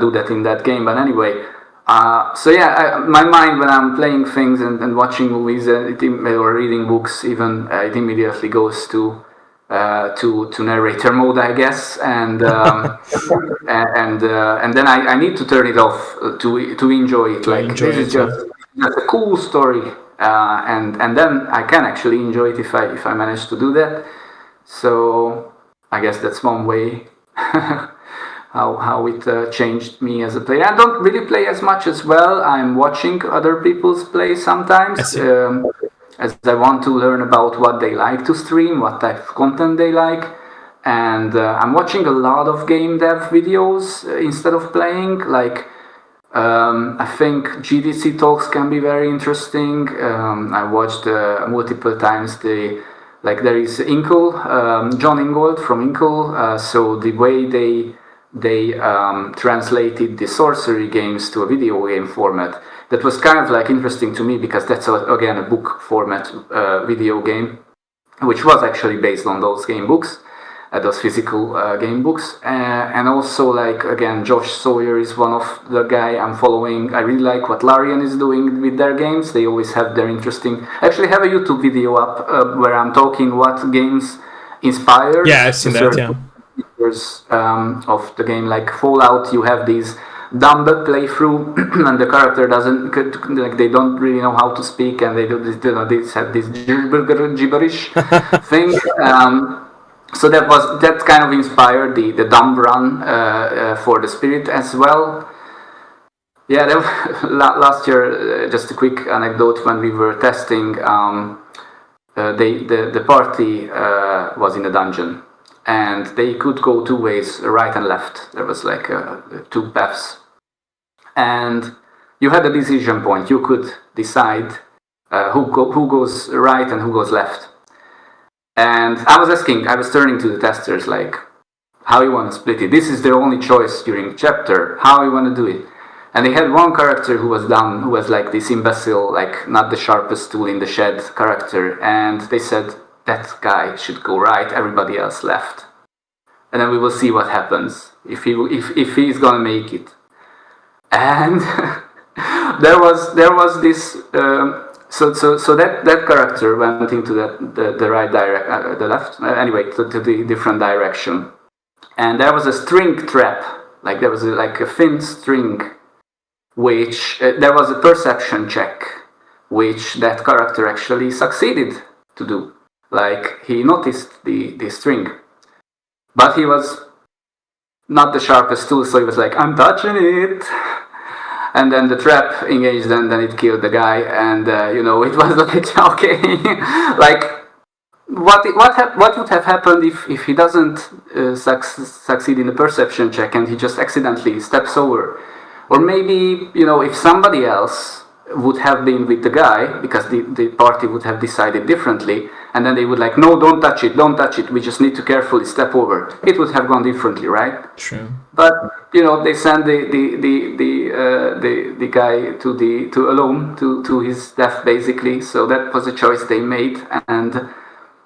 Speaker 2: do that in that game. But anyway, my mind when I'm playing things and watching movies or reading books, even it immediately goes to narrator mode, I guess, and then I need to turn it off to enjoy it. This is just a cool story. And then I can actually enjoy it if I manage to do that. So I guess that's one way how it changed me as a player. I don't really play as much as well. I'm watching other people's play sometimes, as I want to learn about what they like to stream, what type of content they like. And I'm watching a lot of game dev videos instead of playing. I think GDC talks can be very interesting. I watched multiple times there is Inkle, John Ingold from Inkle. So the way they translated the sorcery games to a video game format, that was kind of interesting to me, because that's again a book format video game, which was actually based on those game books. Those physical game books, and also again, Josh Sawyer is one of the guy I'm following. I really like what Larian is doing with their games. They always have their interesting. Actually, have a YouTube video up where I'm talking what games inspired.
Speaker 1: Yeah, I've seen that. Yeah.
Speaker 2: Features of the game, like Fallout, you have these dumb playthrough, and the character doesn't they don't really know how to speak, and they have this gibberish thing. So that kind of inspired the dumb run for the Spirit as well. Yeah, last year, just a quick anecdote, when we were testing, the party was in a dungeon, and they could go two ways, right and left. There was two paths, and you had a decision point. You could decide who goes right and who goes left. And I was turning to the testers, how you want to split it. This is the only choice during the chapter, how you want to do it. And they had one character who was dumb, who was this imbecile, not the sharpest tool in the shed character. And they said, that guy should go right, everybody else left. And then we will see what happens, if he's gonna make it. and there was this. So that character went into the right the left anyway to the different direction, and there was a string trap, like there was like a thin string, which there was a perception check, which that character actually succeeded to do. Like he noticed the string, but he was not the sharpest tool, so he was like, "I'm touching it." And then the trap engaged, and then it killed the guy. And it was like, okay, like what would have happened if he doesn't succeed in the perception check and he just accidentally steps over, or maybe if somebody else would have been with the guy, because the party would have decided differently, and then they would like, no, don't touch it, we just need to carefully step over. It would have gone differently, right?
Speaker 1: True.
Speaker 2: But they send the guy to alone to his death basically. So that was a choice they made, and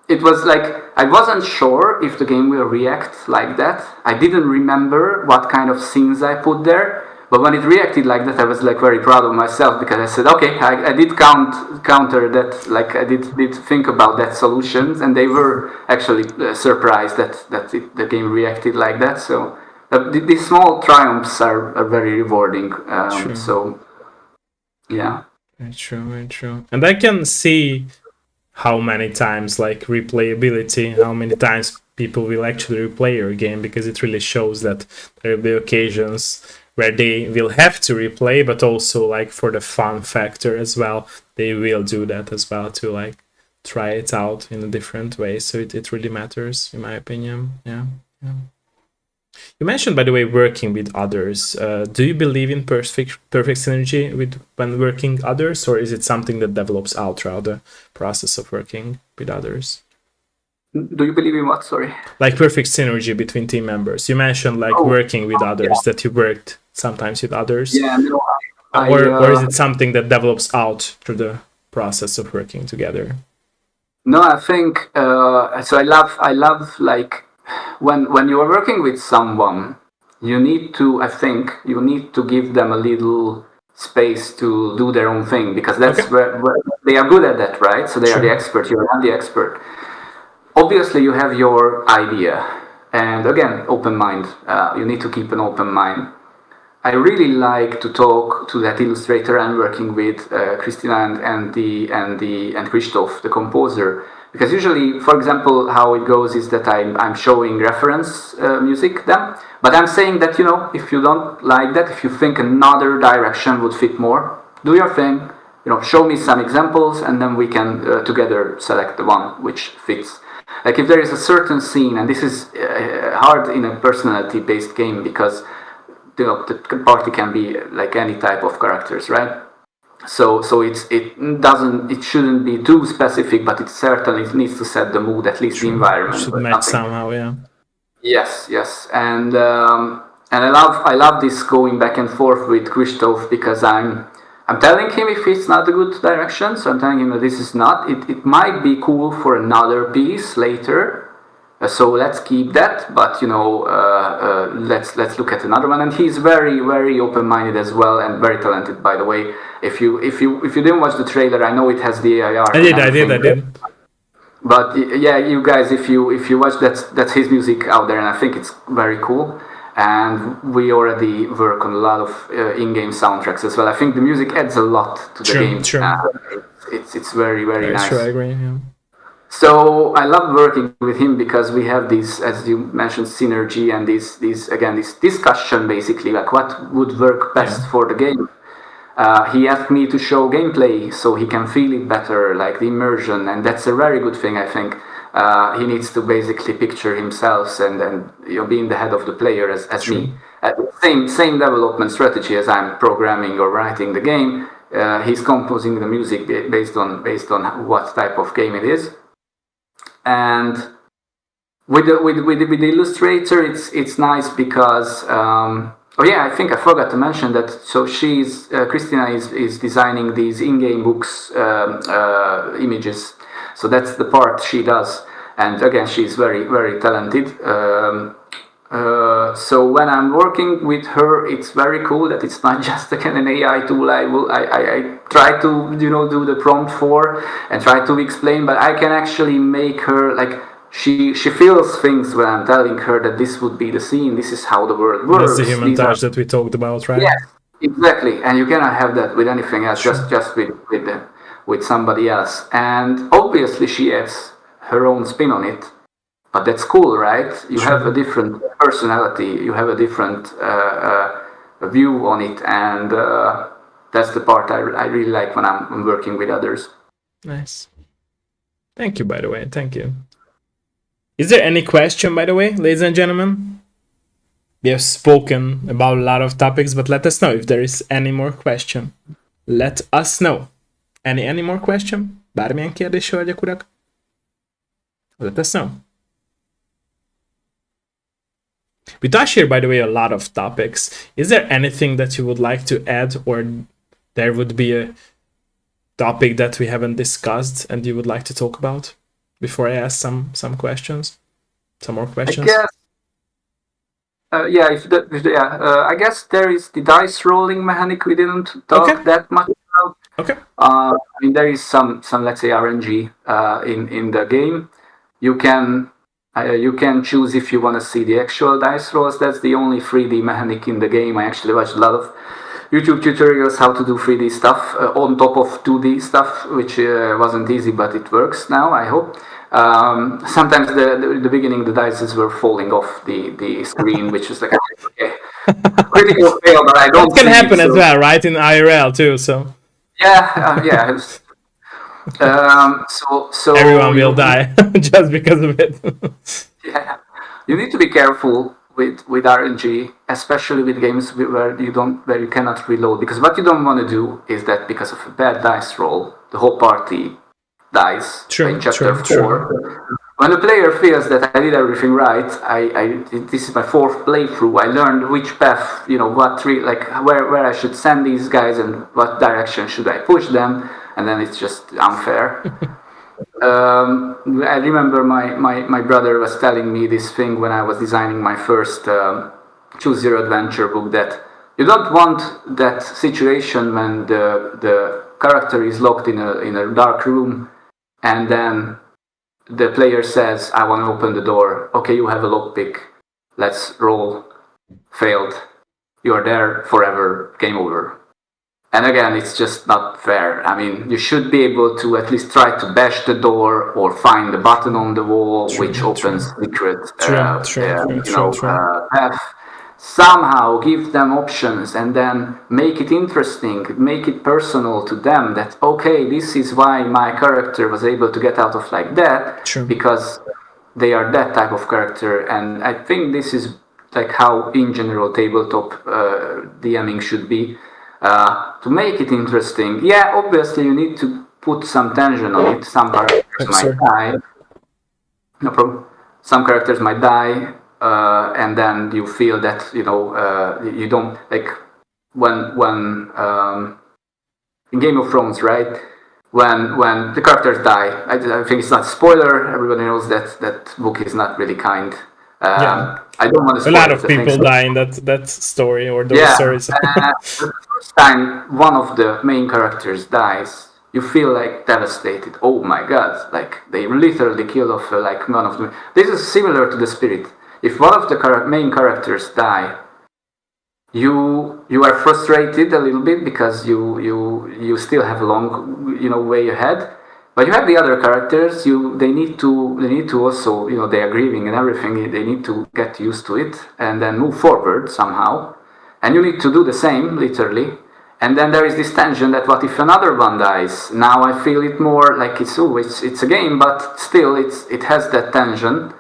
Speaker 2: it was like I wasn't sure if the game will react like that. I didn't remember what kind of scenes I put there. But when it reacted like that, I was like very proud of myself, because I said, okay, I did counter that, like I did think about that solutions, and they were actually surprised that the game reacted like that. So these small triumphs are very rewarding. So yeah,
Speaker 1: very true, very true. And I can see how many times, like replayability, how many times people will actually replay your game, because it really shows that there will be occasions where they will have to replay, but also like for the fun factor as well, they will do that as well to like try it out in a different way. So it really matters, in my opinion. Yeah. You mentioned, by the way, working with others. Do you believe in perfect synergy when working with others, or is it something that develops out throughout the process of working with others?
Speaker 2: Do you believe in what? Sorry.
Speaker 1: Like perfect synergy between team members. You mentioned like working with others, that you worked sometimes with others.
Speaker 2: Yeah, no,
Speaker 1: or is it something that develops out through the process of working together?
Speaker 2: No, I think so. I love like when you are working with someone, I think you need to give them a little space to do their own thing, because that's where they are good at that, right? So they are the expert. You are not the expert. Obviously, you have your idea, and again, open mind. You need to keep an open mind. I really like to talk to that illustrator I'm working with, Christina and Christoph, the composer, because usually, for example, how it goes is that I'm showing reference music them, but I'm saying that if you don't like that, if you think another direction would fit more, do your thing. Show me some examples, and then we can together select the one which fits. Like if there is a certain scene, and this is hard in a personality-based game, because the party can be like any type of characters, right? So it shouldn't be too specific, but it certainly needs to set the mood, at least the environment.
Speaker 1: It should match somehow, yeah.
Speaker 2: Yes, and I love this going back and forth with Christoph, because I'm telling him if it's not a good direction, so I'm telling him that this is not. It might be cool for another piece later. So let's keep that, but let's look at another one. And he's very, very open-minded as well, and very talented, by the way. If you didn't watch the trailer, I know it has the AIR.
Speaker 1: I did.
Speaker 2: But yeah, you guys, if you watch, that's his music out there, and I think it's very cool. And we already work on a lot of in-game soundtracks as well. I think the music adds a lot to the game. It's very, very nice.
Speaker 1: True, I agree. Yeah.
Speaker 2: So I love working with him, because we have this, as you mentioned, synergy, and this discussion, basically, like what would work best for the game. He asked me to show gameplay so he can feel it better, like the immersion, and that's a very good thing, I think. He needs to basically picture himself and be in the head of the player as me. Same development strategy as I'm programming or writing the game. He's composing the music based on what type of game it is. And with the illustrator, it's nice because I think I forgot to mention that. So Christina is designing these in-game books images. So that's the part she does, and again, she's very, very talented. So when I'm working with her, it's very cool that it's not just an AI tool. I try to do the prompt for and try to explain, but I can actually make her like she feels things when I'm telling her that this would be the scene. This is how the world
Speaker 1: That's the
Speaker 2: works.
Speaker 1: human
Speaker 2: These are
Speaker 1: touch that we talked about, right?
Speaker 2: yes, exactly, and you cannot have that with anything else.
Speaker 1: Sure.
Speaker 2: Just with somebody else, and obviously she adds her own spin on it. But that's cool, right? You
Speaker 1: Sure.
Speaker 2: have a different personality, you have a different view on it, and that's the part I really like when I'm working with others.
Speaker 1: Nice. Thank you, by the way. Thank you. Is there any question, by the way, ladies and gentlemen? We have spoken about a lot of topics, but let us know if there is any more question. Let us know. Any more question? Bármilyen kérdés, hölgyek, urak? Let us know. We touched here, by the way, a lot of topics. Is there anything that you would like to add, or there would be a topic that we haven't discussed and you would like to talk about before I ask some questions? Some more questions?
Speaker 2: I guess, I guess there is the dice rolling mechanic we didn't talk that much about.
Speaker 1: Okay.
Speaker 2: I mean, there is some let's say RNG in the game. You can choose if you want to see the actual dice rolls. That's the only 3D mechanic in the game. I actually watched a lot of YouTube tutorials how to do 3D stuff on top of 2D stuff, which wasn't easy, but it works now, I hope. Sometimes the beginning the dice were falling off the screen, which is like, okay, critical fail, but I don't
Speaker 1: That can happen
Speaker 2: it,
Speaker 1: as well, right? In IRL too, so.
Speaker 2: Yeah. So
Speaker 1: everyone will die just because of it.
Speaker 2: Yeah, you need to be careful with RNG, especially with games where you cannot reload, because what you don't want to do is that because of a bad dice roll, the whole party dies in chapter 4. When the player feels that I did everything right, this is my 4th playthrough. I learned which path, where I should send these guys and what direction should I push them, and then it's just unfair. I remember my brother was telling me this thing when I was designing my first Choose Your Adventure book, that you don't want that situation when the character is locked in a dark room and then the player says, I want to open the door. Okay, you have a lockpick. Let's roll. Failed. You are there forever. Game over. And again, it's just not fair. I mean, you should be able to at least try to bash the door or find the button on the wall which opens secret path. Somehow give them options and then make it interesting, make it personal to them, that okay, this is why my character was able to get out of like that, because they are that type of character. And I think this is like how in general tabletop DMing should be. To make it interesting, yeah, obviously you need to put some tension on it. Some characters might die. No problem. Some characters might die, and then you feel that you don't like when in Game of Thrones, right? When the characters die, I think it's not a spoiler. Everybody knows that book is not really kind. I don't want to spoil
Speaker 1: a lot of people die in that story or those stories.
Speaker 2: The first time one of the main characters dies, you feel like devastated. Oh my god, like they literally killed off like one of them. This is similar to the Spirit. If one of the main characters die, you are frustrated a little bit because you still have a long way ahead. But you have the other characters. They need to also they are grieving and everything. They need to get used to it and then move forward somehow. And you need to do the same, literally. And then there is this tension that what if another one dies? Now I feel it more like it's a game, but still it has that tension.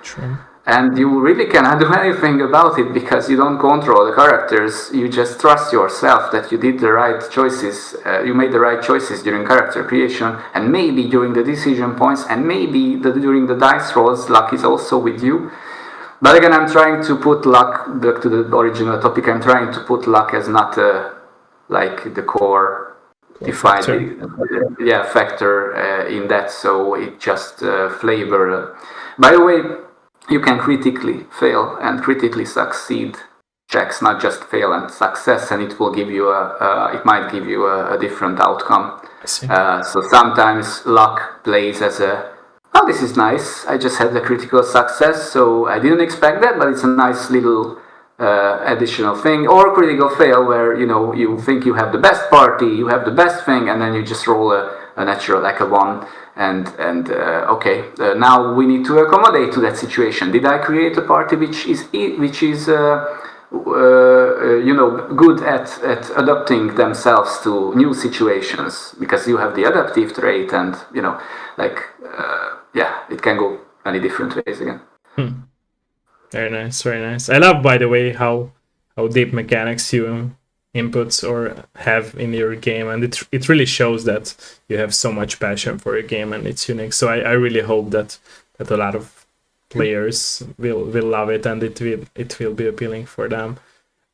Speaker 2: And you really cannot do anything about it because you don't control the characters. You just trust yourself that you did the right choices. You made the right choices during character creation, and maybe during the decision points, and maybe during the dice rolls, luck is also with you. But again, I'm trying to put luck, back to the original topic, I'm trying to put luck as not like the core factor in that, so it just flavor. By the way, you can critically fail and critically succeed checks, not just fail and success, and it will give you it might give you a different outcome.
Speaker 1: I see.
Speaker 2: So sometimes luck plays as a, oh, this is nice. I just had a critical success, so I didn't expect that, but it's a nice little additional thing. Or critical fail, where you think you have the best party, you have the best thing, and then you just roll a natural like a one, and okay, now we need to accommodate to that situation. Did I create a party which is good at adapting themselves to new situations, because you have the adaptive trait, and like yeah, it can go many different ways again.
Speaker 1: Very nice, very nice. I love, by the way, how deep mechanics you inputs or have in your game, and it really shows that you have so much passion for your game and it's unique. So I really hope that a lot of players will love it, and it will be appealing for them.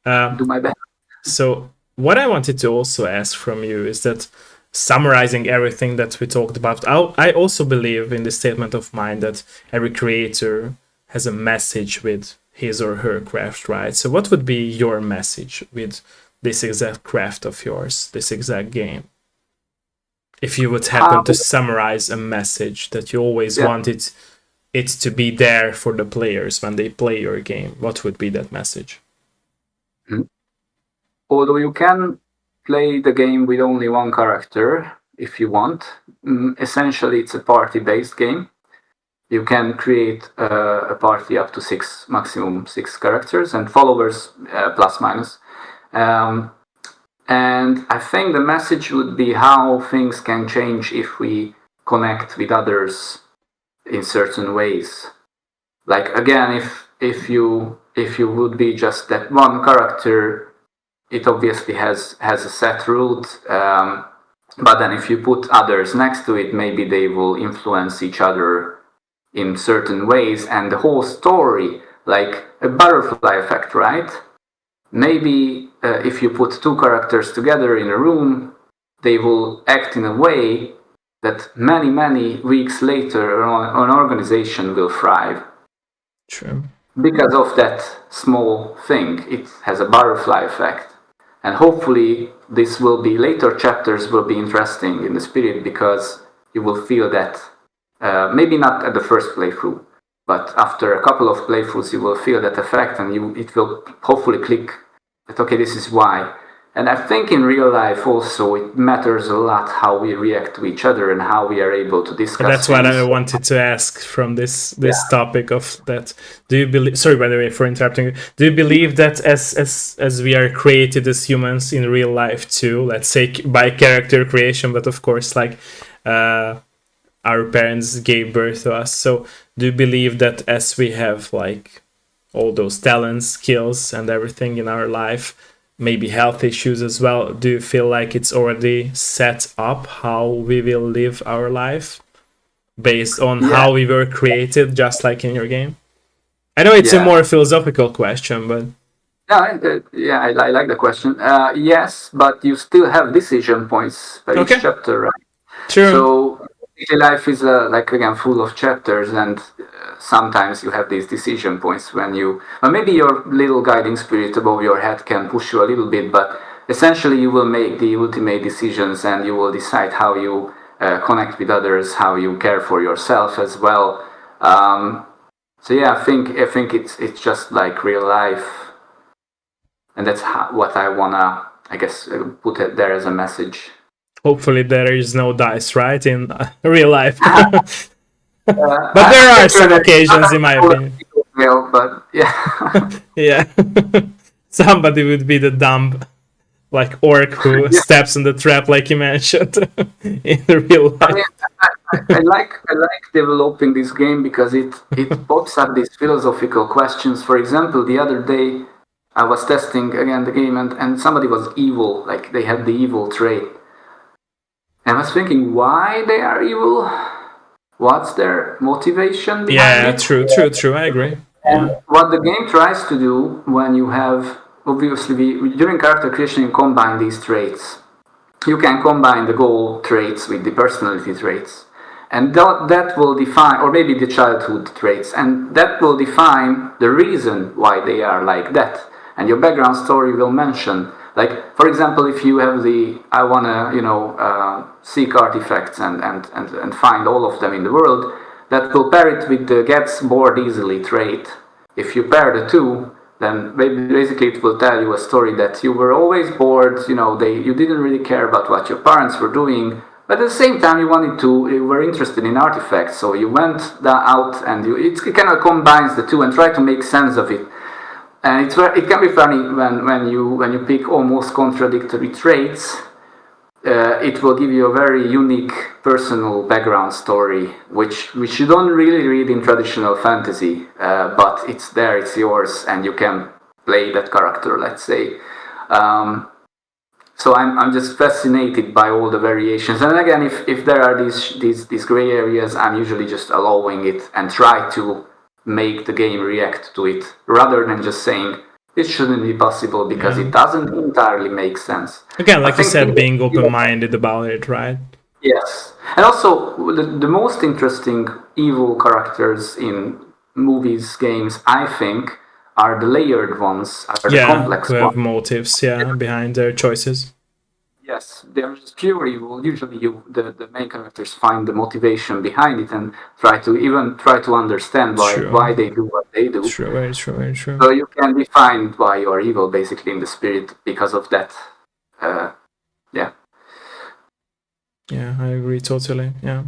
Speaker 2: Do my best.
Speaker 1: So what I wanted to also ask from you is that, summarizing everything that we talked about, I also believe in the statement of mine that every creator has a message with his or her craft, right? So what would be your message with this exact craft of yours, this exact game? If you would happen to summarize a message that you always wanted it to be there for the players when they play your game, what would be that message?
Speaker 2: Although you can play the game with only one character if you want, essentially it's a party-based game. You can create a party up to maximum six characters, and followers plus minus. And I think the message would be how things can change if we connect with others in certain ways. Like again, if you would be just that one character, it obviously has a set route. But then if you put others next to it, maybe they will influence each other in certain ways, and the whole story, like a butterfly effect, right? Maybe if you put two characters together in a room, they will act in a way that many weeks later an organization will thrive.
Speaker 1: True.
Speaker 2: Because of that small thing, it has a butterfly effect. And hopefully this will be, later chapters will be interesting in the spirit, because you will feel that maybe not at the first playthrough, but after a couple of playthroughs you will feel that effect, and it will hopefully click that, okay, this is why. And I think in real life also it matters a lot how we react to each other and how we are able to discuss.
Speaker 1: That's what I wanted to ask from this topic of that. Do you believe? Sorry, by the way, for interrupting you. Do you believe that as we are created as humans in real life too? Let's say by character creation, but of course, like our parents gave birth to us. So do you believe that as we have like all those talents, skills, and everything in our life, maybe health issues as well, do you feel like it's already set up how we will live our life based on how we were created, just like in your game? I know it's a more philosophical question, but
Speaker 2: I like the question. Yes, but you still have decision points per each chapter, right?
Speaker 1: True.
Speaker 2: So life is like, again, full of chapters, and sometimes you have these decision points when maybe your little guiding spirit above your head can push you a little bit, but essentially you will make the ultimate decisions, and you will decide how you connect with others, how you care for yourself as well. So yeah, I think it's just like real life, and that's what I wanna, I guess, put it there as a message.
Speaker 1: Hopefully there is no dice, right, in real life. But there are some occasions, in my opinion.
Speaker 2: But yeah.
Speaker 1: Yeah. Somebody would be the dumb, like, orc who steps in the trap, like you mentioned, in real life.
Speaker 2: I mean, I like developing this game because it pops up these philosophical questions. For example, the other day I was testing again the game, and somebody was evil, like they had the evil trait. I was thinking, why they are evil? What's their motivation behind
Speaker 1: it? True. I agree.
Speaker 2: And what the game tries to do when you have, obviously, during character creation, you combine these traits. You can combine the goal traits with the personality traits. And that will define, or maybe the childhood traits, and that will define the reason why they are like that. And your background story will mention, like, for example, if you have the I want to, seek artifacts and find all of them in the world, that will pair it with the gets bored easily trait. If you pair the two, then basically it will tell you a story that you were always bored, you didn't really care about what your parents were doing, but at the same time you were interested in artifacts, so you went out and it kind of combines the two and try to make sense of it. And it can be funny when you pick almost contradictory traits. It will give you a very unique personal background story, which you don't really read in traditional fantasy, but it's there, it's yours, and you can play that character, let's say. So I'm just fascinated by all the variations. And again, if there are these gray areas, I'm usually just allowing it and try to make the game react to it, rather than just saying it shouldn't be possible because it doesn't entirely make sense.
Speaker 1: Again, like you said, being open-minded about it, right?
Speaker 2: Yes. And also, the most interesting evil characters in movies, games, I think, are the layered ones, are the complex
Speaker 1: who have
Speaker 2: ones.
Speaker 1: motives, behind their choices.
Speaker 2: Yes, they're just pure evil. Usually, the main characters find the motivation behind it and try to understand why they do what they do.
Speaker 1: True, very true, very true.
Speaker 2: So you can define why you are evil, basically, in the spirit because of that.
Speaker 1: Yeah, I agree totally. Yeah.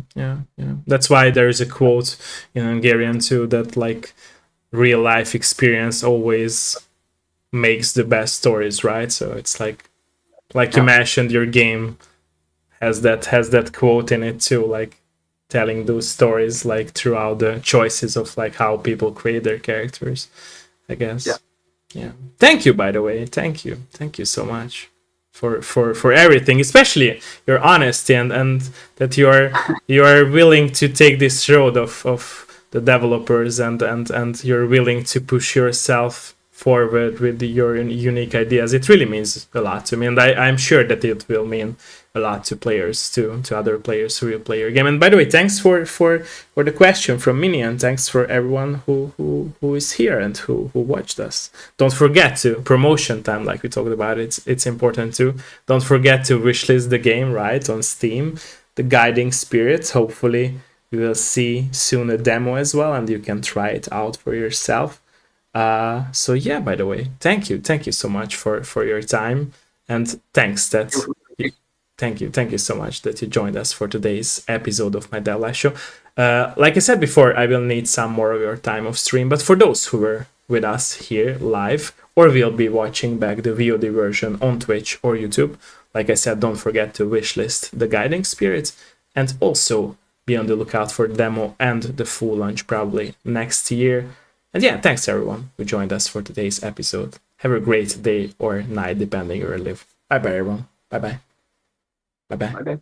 Speaker 1: That's why there is a quote in Hungarian too that like real life experience always makes the best stories, right? So it's like you mentioned, your game has that quote in it too, like telling those stories like throughout the choices of like how people create their characters, I guess. Yeah. Thank you, by the way. Thank you so much for everything, especially your honesty and that you are willing to take this road of the developers and you're willing to push yourself forward with your unique ideas. It really means a lot to me, and I'm sure that it will mean a lot to players, to other players who will play your game. And by the way, thanks for the question from Minion. Thanks for everyone who is here and who watched us. Don't forget to promotion time, like we talked about. It's important too. Don't forget to wishlist the game, right, on Steam. The Guiding Spirits. Hopefully we will see soon a demo as well, and you can try it out for yourself. So yeah, by the way, thank you so much for your time, and thanks that thank you so much that you joined us for today's episode of my Dev Live show. Like I said before, I will need some more of your time of stream, but for those who were with us here live or will be watching back the VOD version on Twitch or YouTube, like I said, don't forget to wishlist the Guiding Spirits, and also be on the lookout for the demo and the full launch probably next year. And yeah, thanks everyone who joined us for today's episode. Have a great day or night, depending where you live. Bye bye, everyone. Bye bye. Bye bye.